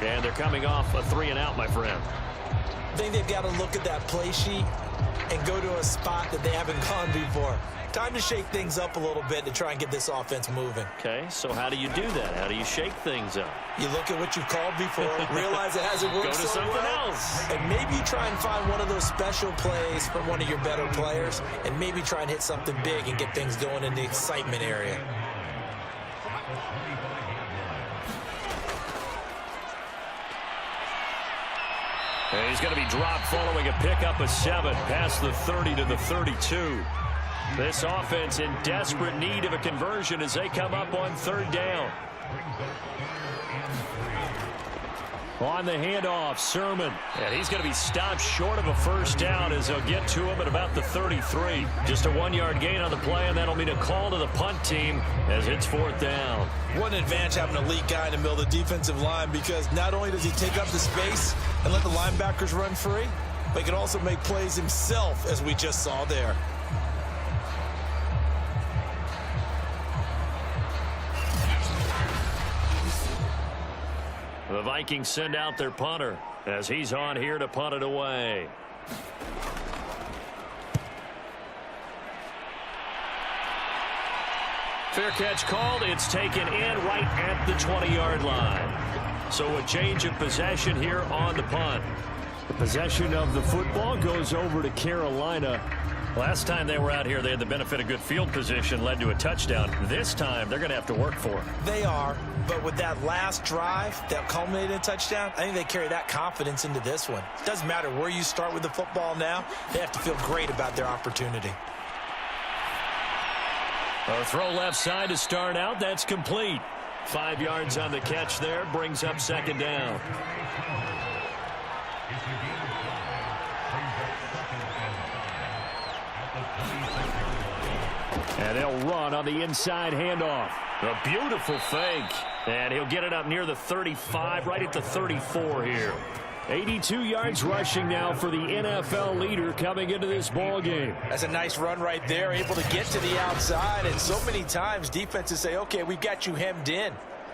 And they're coming off a 3-and-out, my friend. I think they've got to look at that play sheet and go to a spot that they haven't gone before. Time to shake things up a little bit to try and get this offense moving. Okay, so how do you do that? How do you shake things up? You look at what you've called before, realize it hasn't worked Go to so something well, else. and maybe you try and find one of those special plays from one of your better players, and maybe try and hit something big and get things going in the excitement area. And he's going to be dropped following a pickup of 7 past the 30 to the 32. This offense in desperate need of a conversion as they come up on 3rd down. On the handoff, Sermon. And he's going to be stopped short of a 1st down as they'll get to him at about the 33. Just a 1-yard gain on the play, and that'll mean a call to the punt team as it's 4th down. What an advantage having an elite guy in the middle of the defensive line, because not only does he take up the space and let the linebackers run free, but he can also make plays himself, as we just saw there. The Vikings send out their punter as he's on here to punt it away. Fair catch called. It's taken in right at the 20-yard line. So a change of possession here on the punt. The possession of the football goes over to Carolina. Last time they were out here, they had the benefit of good field position, led to a touchdown. This time, they're going to have to work for it. They are, but with that last drive that culminated in a touchdown, I think they carry that confidence into this one. It doesn't matter where you start with the football now. They have to feel great about their opportunity. A throw left side to start out. That's complete. 5 yards on the catch there. Brings up 2nd down. It's a game of 5. Brings up 2nd and 5 at the 26-yard line. And they'll run on the inside handoff. A beautiful fake. And he'll get it up near the 35, right at the 34 here. 82 yards rushing now for the NFL leader coming into this ball game. That's a nice run right there, able to get to the outside. And so many times defenses say, okay, we got you hemmed in.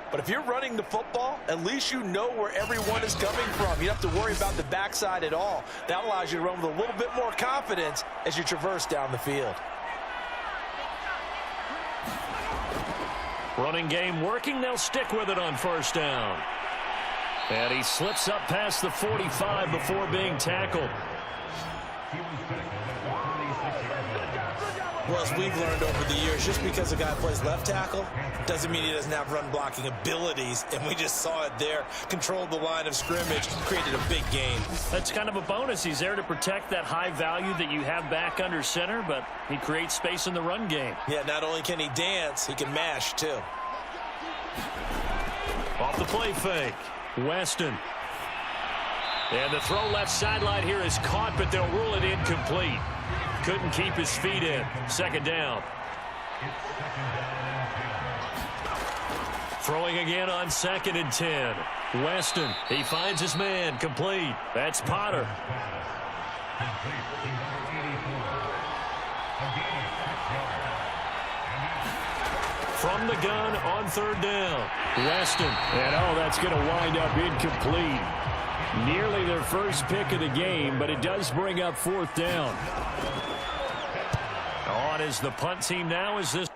But if you're running the football, at least you know where everyone is coming from. You don't have to worry about the backside at all. That allows you to run with a little bit more confidence as you traverse down the field. Running game working. They'll stick with it on 1st down. And he slips up past the 45 before being tackled. He was tackled at the 36-yard line. Well, as we've learned over the years, just because a guy plays left tackle doesn't mean he doesn't have run blocking abilities. And we just saw it there. Controlled the line of scrimmage, created a big gain. That's kind of a bonus. He's there to protect that high value that you have back under center, but he creates space in the run game. Yeah, not only can he dance, he can mash too. Off the play fake. Weston. And the throw left sideline here is caught, but they'll rule it incomplete. Couldn't keep his feet in. 2nd down. It's 2nd down and 10. Throwing again on 2nd and 10. Weston, he finds his man, complete. That's Potter. Complete to number 84. A gain of 6 yards. From the gun on 3rd down. Weston. And that's going to wind up incomplete. Nearly their first pick of the game, but it does bring up 4th down. On is the punt team now as this.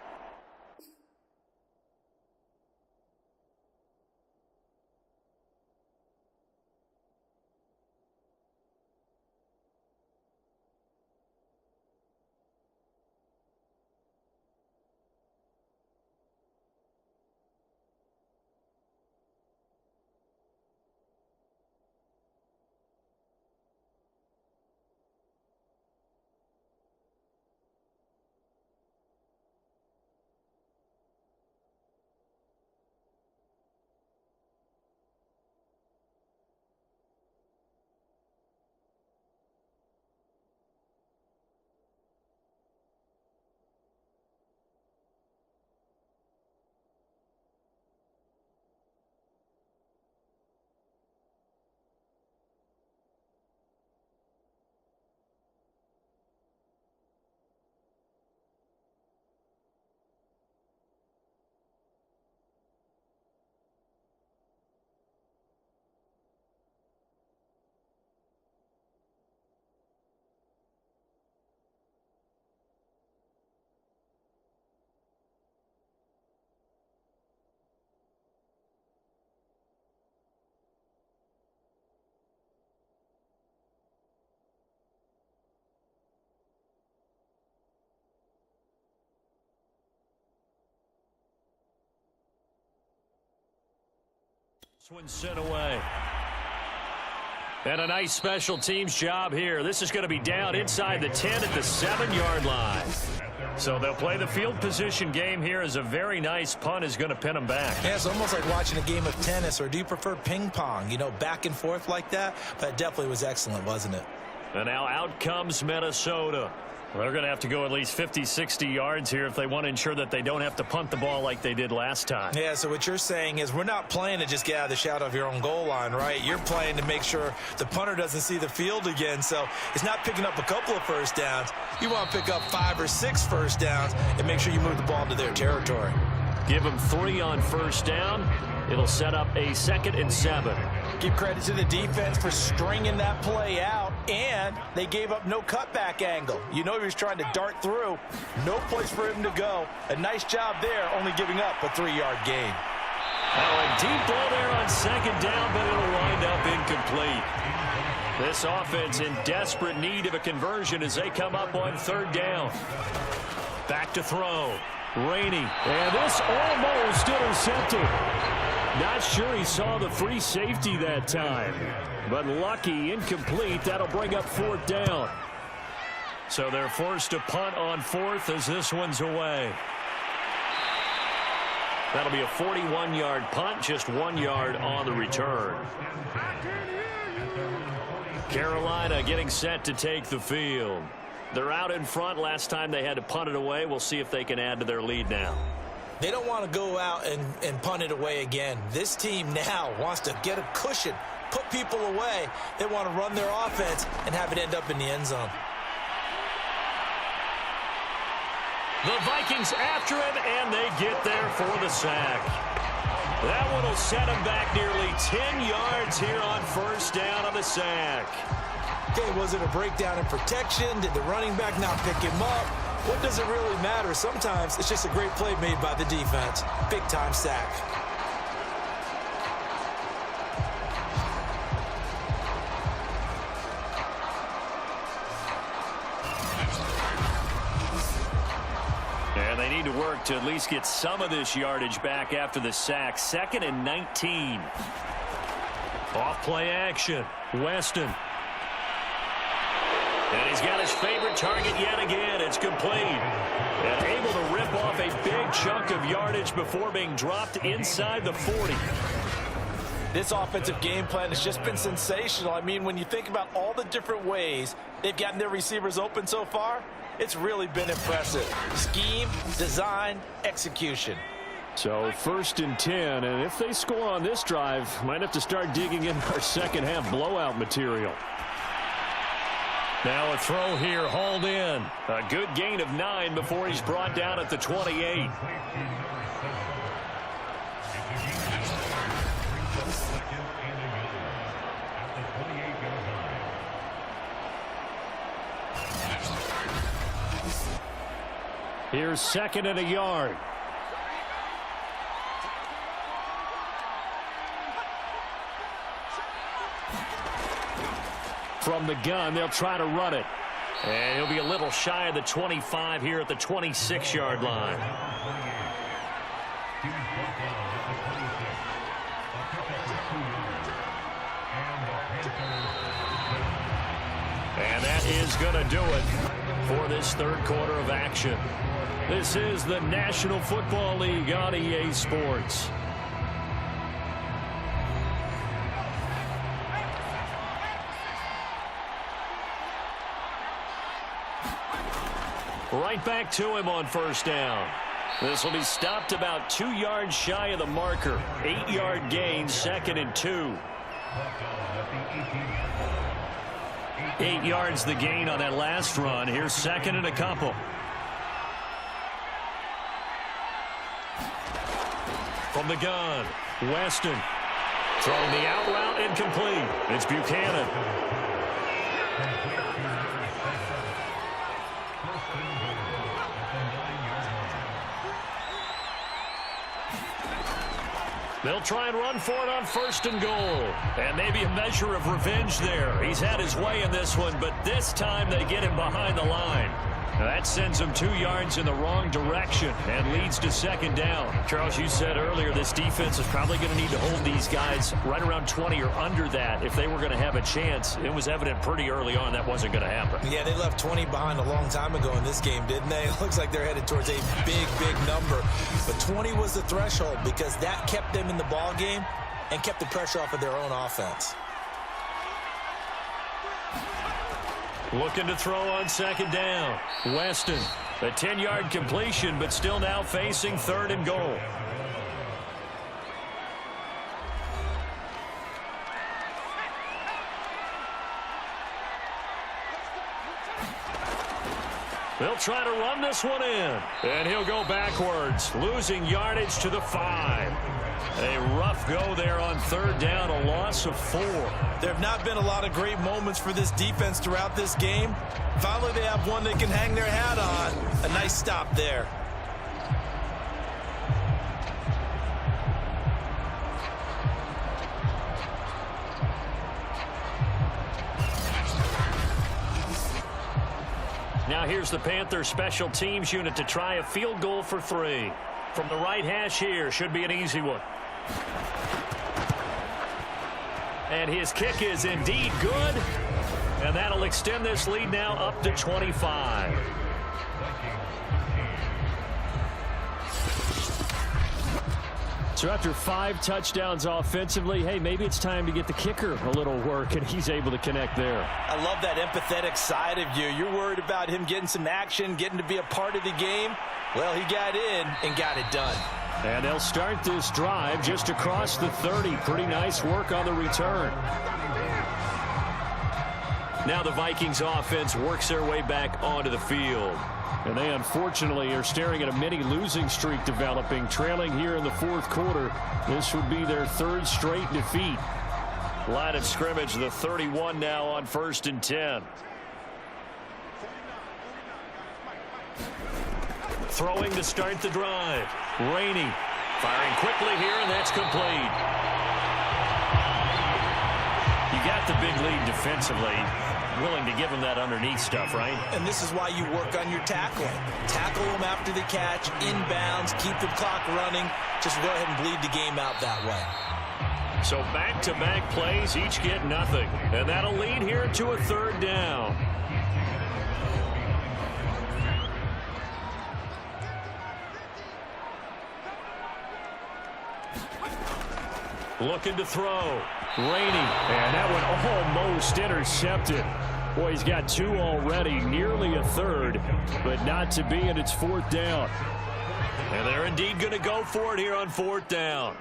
This one's sent away. And a nice special teams job here. This is going to be down inside the 10 at the 7-yard line. So they'll play the field position game here as a very nice punt is going to pin them back. Yeah, it's almost like watching a game of tennis, or do you prefer ping pong? You know, back and forth like that? That definitely was excellent, wasn't it? And now out comes Minnesota. They're going to have to go at least 50, 60 yards here if they want to ensure that they don't have to punt the ball like they did last time. Yeah, so what you're saying is we're not playing to just get out of the shadow of your own goal line, right? You're playing to make sure the punter doesn't see the field again. So it's not picking up a couple of first downs. You want to pick up 5 or 6 first downs and make sure you move the ball into their territory. Give them 3 on first down. It'll set up a 2nd and 7. Give credit to the defense for stringing that play out, and they gave up no cutback angle. You know he was trying to dart through. No place for him to go. A nice job there, only giving up a 3-yard gain. Oh, a deep ball there on 2nd down, but it'll wind up incomplete. This offense in desperate need of a conversion as they come up on 3rd down. Back to throw. Rainey, and this almost intercepted. Not sure he saw the free safety that time, but lucky, incomplete. That'll bring up 4th down. So they're forced to punt on 4th as this one's away. That'll be a 41-yard punt, just 1 yard on the return. Carolina getting set to take the field. They're out in front. Last time they had to punt it away. We'll see if they can add to their lead now. They don't want to go out and punt it away again. This team now wants to get a cushion, put people away. They want to run their offense and have it end up in the end zone. The Vikings after him, and they get there for the sack. That one will set him back nearly 10 yards here on first down on the sack. Okay, was it a breakdown in protection? Did the running back not pick him up? What does it really matter? Sometimes it's just a great play made by the defense. Big-time sack. And they need to work to at least get some of this yardage back after the sack. 2nd and 19. Off play action. Weston. And he's got his favorite target yet again. It's complete. And able to rip off a big chunk of yardage before being dropped inside the 40. This offensive game plan has just been sensational. I mean, when you think about all the different ways they've gotten their receivers open so far, it's really been impressive. Scheme, design, execution. So 1st and 10, and if they score on this drive, might have to start digging in our second half blowout material. Now a throw here, hauled in. A good gain of 9 before he's brought down at the 28. Here's 2nd and a yard. From the gun, they'll try to run it. And he'll be a little shy of the 25 here at the 26-yard line. And that is going to do it for this third quarter of action. This is the National Football League on EA Sports. Right back to him on first down. This will be stopped about 2 yards shy of the marker. 8-yard gain, 2nd and 2. 8 yards the gain on that last run. Here's 2nd and a couple. From the gun, Weston. Throwing the out route incomplete. It's Buchanan. They'll try and run for it on 1st and goal. And maybe a measure of revenge there. He's had his way in this one, but this time they get him behind the line. Now that sends him 2 yards in the wrong direction and leads to 2nd down. Charles, you said earlier this defense is probably going to need to hold these guys right around 20 or under that if they were going to have a chance. It was evident pretty early on that wasn't going to happen. Yeah, they left 20 behind a long time ago in this game, didn't they? It looks like they're headed towards a big, big number. But 20 was the threshold because that kept them in the ball game and kept the pressure off of their own offense. Looking to throw on 2nd down. Weston, a 10-yard completion, but still now facing 3rd and goal. They'll try to run this one in. And he'll go backwards, losing yardage to the 5. A rough go there on 3rd down, a loss of 4. There have not been a lot of great moments for this defense throughout this game. Finally, they have one they can hang their hat on. A nice stop there. Now here's the Panthers special teams unit to try a field goal for 3. From the right hash here, should be an easy one. And his kick is indeed good. And that'll extend this lead now up to 25. So after 5 touchdowns offensively, hey, maybe it's time to get the kicker a little work, and he's able to connect there. I love that empathetic side of you. You're worried about him getting some action, getting to be a part of the game. Well, he got in and got it done. And they'll start this drive just across the 30. Pretty nice work on the return. Now the Vikings offense works their way back onto the field. And they unfortunately are staring at a mini losing streak developing, trailing here in the 4th quarter. This would be their 3rd straight defeat. Line of scrimmage, the 31 now on 1st and 10. Throwing to start the drive. Rainey firing quickly here, and that's complete. You got the big lead defensively. Willing to give him that underneath stuff, right? And this is why you work on your tackling. Tackle them after the catch, inbounds, keep the clock running. Just go ahead and bleed the game out that way. So back-to-back plays, each get nothing. And that'll lead here to a 3rd down. Looking to throw. Rainey. And that one almost intercepted. Boy, he's got 2 already, nearly a 3rd, but not to be, and it's 4th down. And they're indeed going to go for it here on 4th down.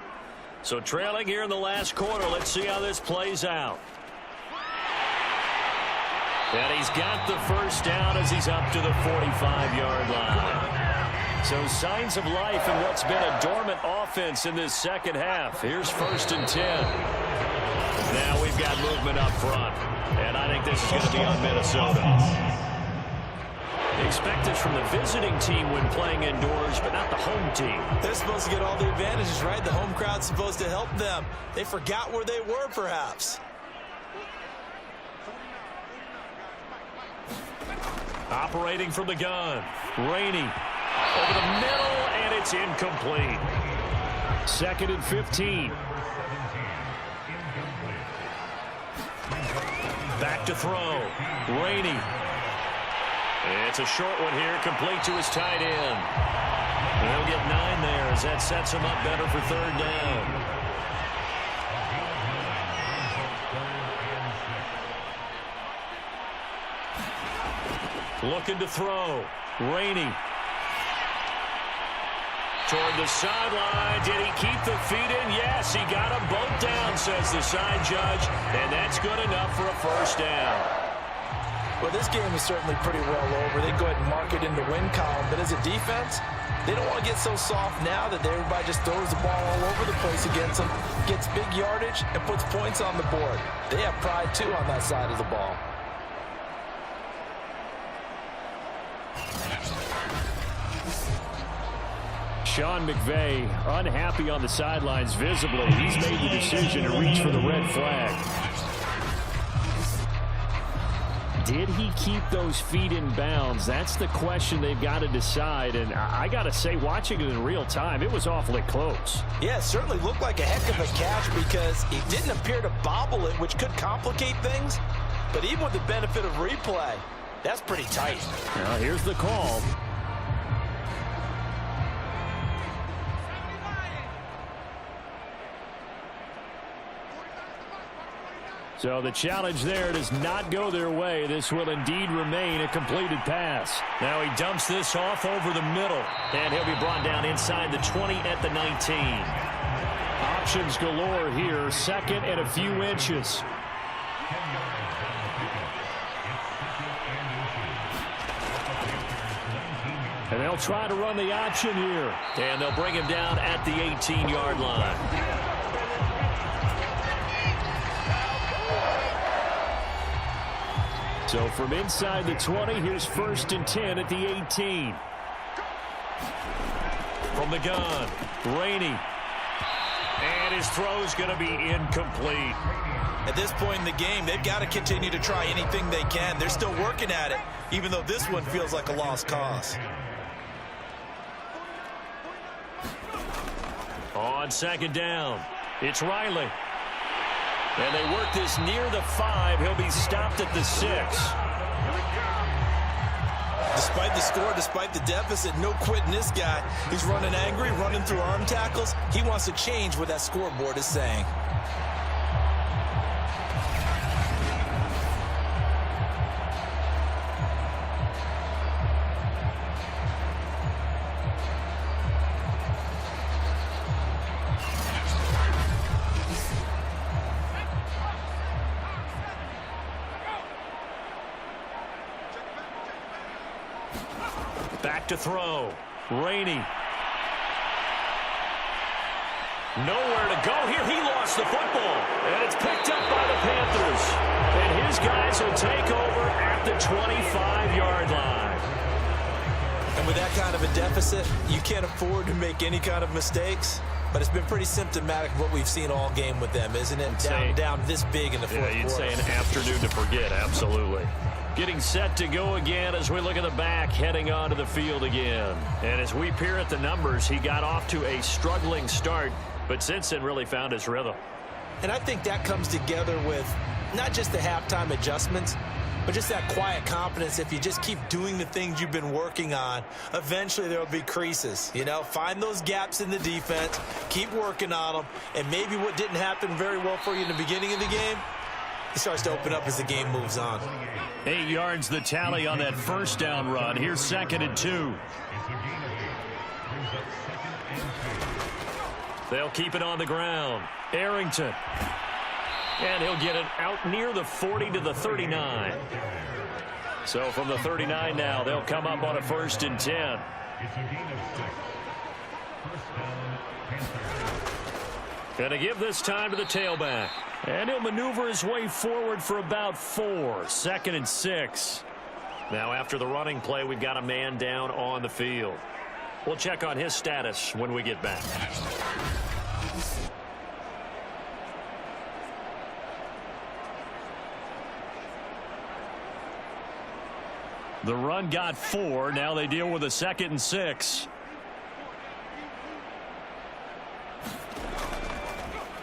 So trailing here in the last quarter. Let's see how this plays out. And he's got the 1st down as he's up to the 45-yard line. So signs of life in what's been a dormant offense in this 2nd half. Here's 1st and 10. Now we've got movement up front. And I think this is going to be on Minnesota. Expect this from the visiting team when playing indoors, but not the home team. They're supposed to get all the advantages, right? The home crowd's supposed to help them. They forgot where they were, perhaps. Operating from the gun. Rainey. Over the middle, and it's incomplete. 2nd and 15. Back to throw. Rainey. It's a short one here, complete to his tight end. They'll get 9 there as that sets him up better for 3rd down. Looking to throw. Rainey. Toward the sideline. Did he keep the feet in? Yes, he got them both down, says the side judge. And that's good enough for a 1st down. Well, this game is certainly pretty well over. They go ahead and mark it in the win column. But as a defense, they don't want to get so soft now that everybody just throws the ball all over the place against them, gets big yardage, and puts points on the board. They have pride, too, on that side of the ball. Sean McVay unhappy on the sidelines visibly. He's made the decision to reach for the red flag. Did he keep those feet in bounds? That's the question they've got to decide. And I got to say, watching it in real time, it was awfully close. Yeah, it certainly looked like a heck of a catch because he didn't appear to bobble it, which could complicate things. But even with the benefit of replay, that's pretty tight. Now, here's the call. So the challenge there does not go their way. This will indeed remain a completed pass. Now he dumps this off over the middle. And he'll be brought down inside the 20 at the 19. Options galore here. 2nd and a few inches. And they'll try to run the option here. And they'll bring him down at the 18-yard line. So from inside the 20, here's 1st and 10 at the 18. From the gun, Rainey. And his throw's going to be incomplete. At this point in the game, they've got to continue to try anything they can. They're still working at it, even though this one feels like a lost cause. On 2nd down, it's Riley. And they work this near the 5. He'll be stopped at the 6. Despite the score, despite the deficit, no quitting this guy. He's running angry, running through arm tackles. He wants to change what that scoreboard is saying. Back to throw. Rainey. Nowhere to go here. He lost the football. And it's picked up by the Panthers. And his guys will take over at the 25-yard line. And with that kind of a deficit, you can't afford to make any kind of mistakes. But it's been pretty symptomatic of what we've seen all game with them, isn't it? Down this big in the fourth quarter. You'd say an afternoon to forget, absolutely. Getting set to go again as we look at the back, heading onto the field again. And as we peer at the numbers, he got off to a struggling start, but since then really found his rhythm. And I think that comes together with not just the halftime adjustments, but just that quiet confidence. If you just keep doing the things you've been working on, eventually there will be creases. You know, find those gaps in the defense, keep working on them, and maybe what didn't happen very well for you in the beginning of the game, it starts to open up as the game moves on. 8 yards the tally on that first down run. Here's 2nd and 2. They'll keep it on the ground. Arrington. And he'll get it out near the 40 to the 39. So from the 39 now, they'll come up on a 1st and 10. Going to give this time to the tailback. And he'll maneuver his way forward for about 4. 2nd and 6. Now after the running play, we've got a man down on the field. We'll check on his status when we get back. The run got 4. Now they deal with a 2nd and 6.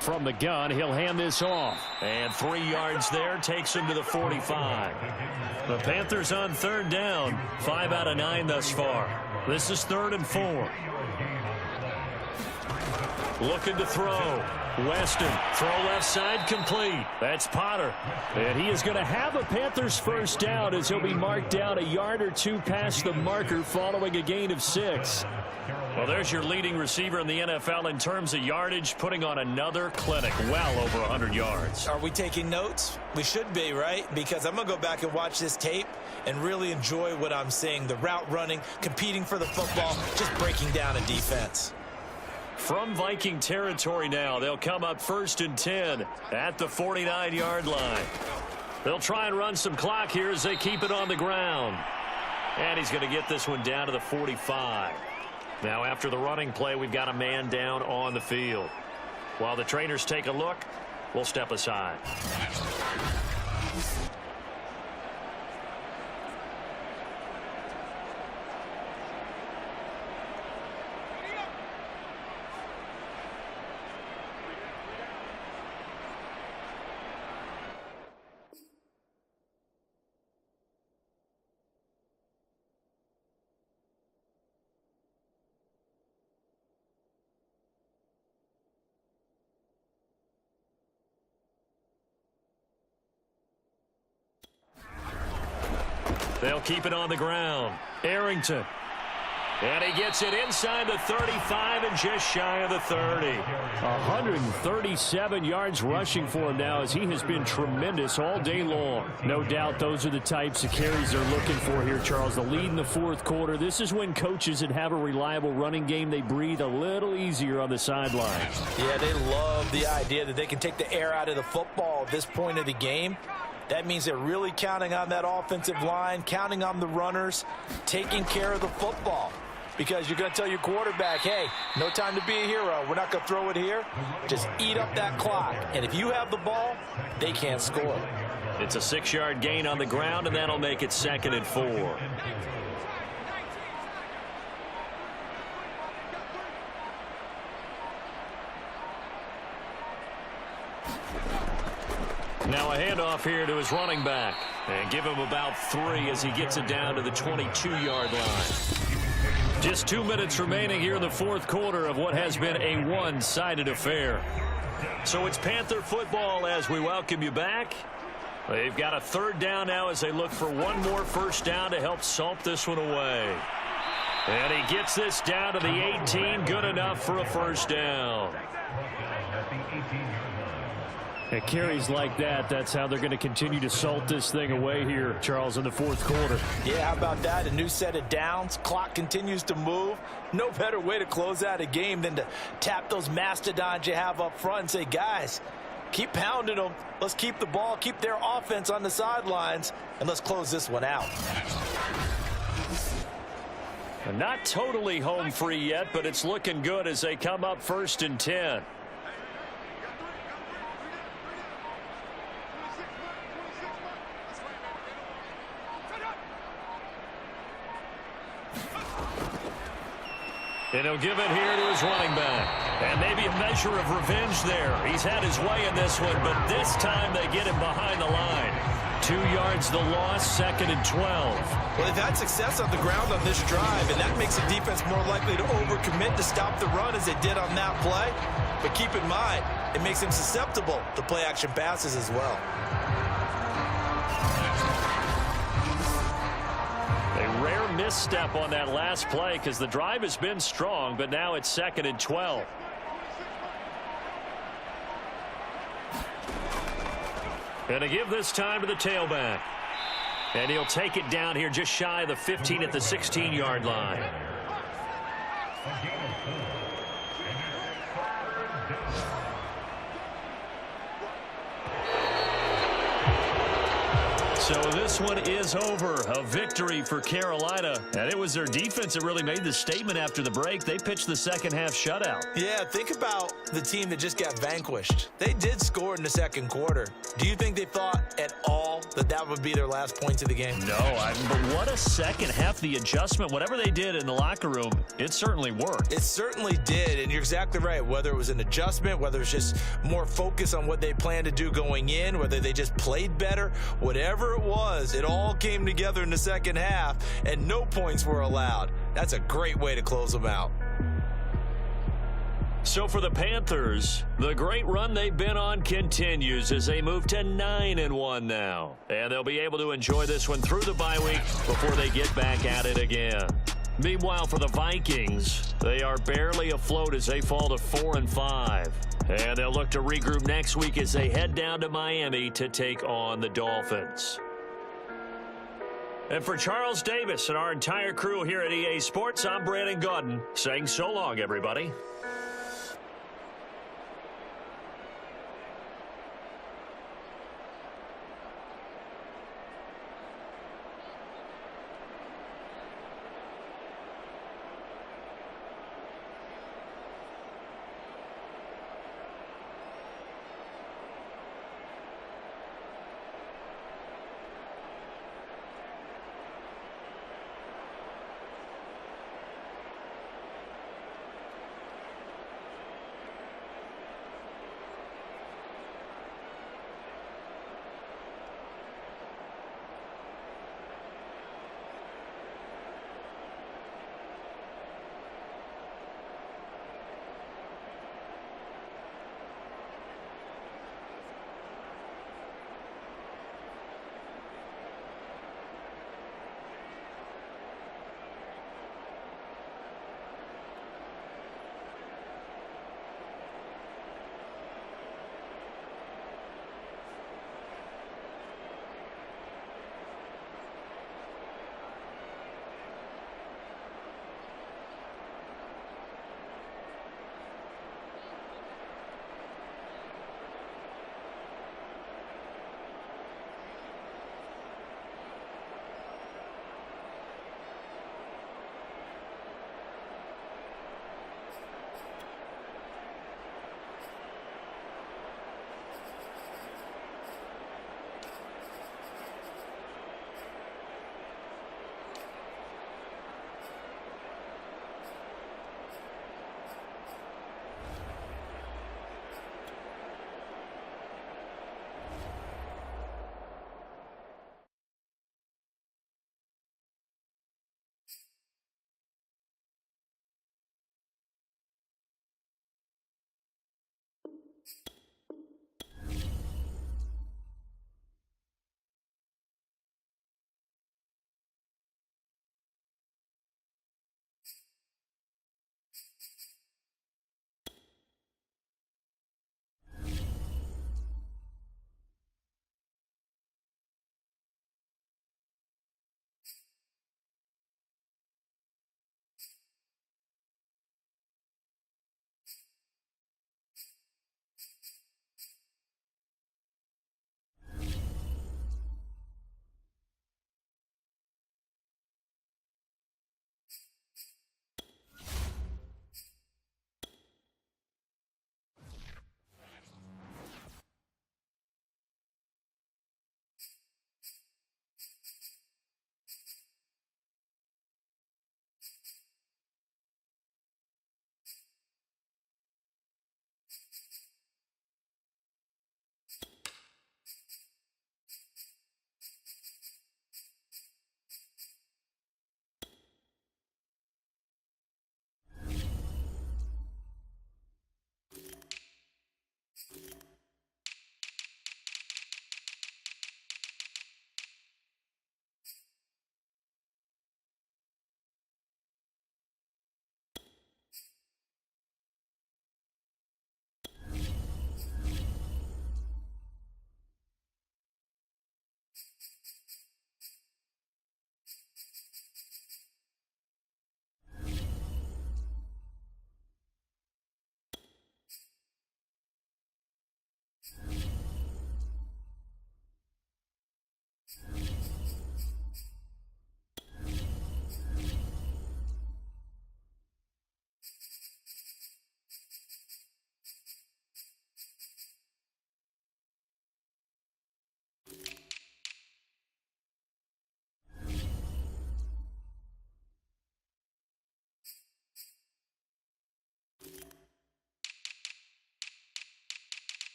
From the gun, he'll hand this off. And 3 yards there takes him to the 45. The Panthers on 3rd down. 5 out of 9 thus far. This is 3rd and 4. Looking to throw. Weston, throw left side, complete. That's Potter. And he is going to have a Panthers first down as he'll be marked down a yard or 2 past the marker following a gain of 6. Well, there's your leading receiver in the NFL in terms of yardage, putting on another clinic, well over 100 yards. Are we taking notes? We should be, right? Because I'm going to go back and watch this tape and really enjoy what I'm seeing. The route running, competing for the football, just breaking down a defense. From Viking territory now, they'll come up 1st and 10 at the 49-yard line. They'll try and run some clock here as they keep it on the ground. And he's going to get this one down to the 45. Now after the running play, we've got a man down on the field. While the trainers take a look, we'll step aside. They'll keep it on the ground. Arrington. And he gets it inside the 35 and just shy of the 30. 137 yards rushing for him now as he has been tremendous all day long. No doubt those are the types of carries they're looking for here, Charles. The lead in the fourth quarter. This is when coaches that have a reliable running game, they breathe a little easier on the sideline. Yeah, they love the idea that they can take the air out of the football at this point of the game. That means they're really counting on that offensive line, counting on the runners, taking care of the football. Because you're going to tell your quarterback, hey, no time to be a hero. We're not going to throw it here. Just eat up that clock. And if you have the ball, they can't score. It's a 6-yard gain on the ground, and that'll make it 2nd and 4. Now a handoff here to his running back. And give him about 3 as he gets it down to the 22-yard line. Just 2 minutes remaining here in the fourth quarter of what has been a one-sided affair. So it's Panther football as we welcome you back. They've got a third down now as they look for one more first down to help salt this one away. And he gets this down to the 18, good enough for a first down. At carries like that, that's how they're going to continue to salt this thing away here, Charles, in the fourth quarter. Yeah, how about that? A new set of downs. Clock continues to move. No better way to close out a game than to tap those mastodons you have up front and say, guys, keep pounding them. Let's keep the ball, keep their offense on the sidelines, and let's close this one out. Not totally home free yet, but it's looking good as they come up 1st and 10. And he'll give it here to his running back. And maybe a measure of revenge there. He's had his way in this one, but this time they get him behind the line. 2 yards the loss, 2nd and 12. Well, they've had success on the ground on this drive, and that makes the defense more likely to overcommit to stop the run as they did on that play. But keep in mind, it makes them susceptible to play-action passes as well. A rare misstep on that last play because the drive has been strong, but now it's 2nd and 12. And to give this time to the tailback. And he'll take it down here just shy of the 15 at the 16-yard line. So this one is over. A victory for Carolina. And it was their defense that really made the statement after the break. They pitched the second half shutout. Yeah, think about the team that just got vanquished. They did score in the second quarter. Do you think they thought at all that that would be their last points of the game? No, but what a second half. The adjustment, whatever they did in the locker room, it certainly worked. It certainly did, and you're exactly right. Whether it was an adjustment, whether it's just more focus on what they planned to do going in, whether they just played better, whatever it was, it all came together in the second half, and no points were allowed. That's a great way to close them out. So for the Panthers, the great run they've been on continues as they move to 9-1 now. And they'll be able to enjoy this one through the bye week before they get back at it again. Meanwhile, for the Vikings, they are barely afloat as they fall to 4-5. And they'll look to regroup next week as they head down to Miami to take on the Dolphins. And for Charles Davis and our entire crew here at EA Sports, I'm Brandon Gaudin saying so long, everybody.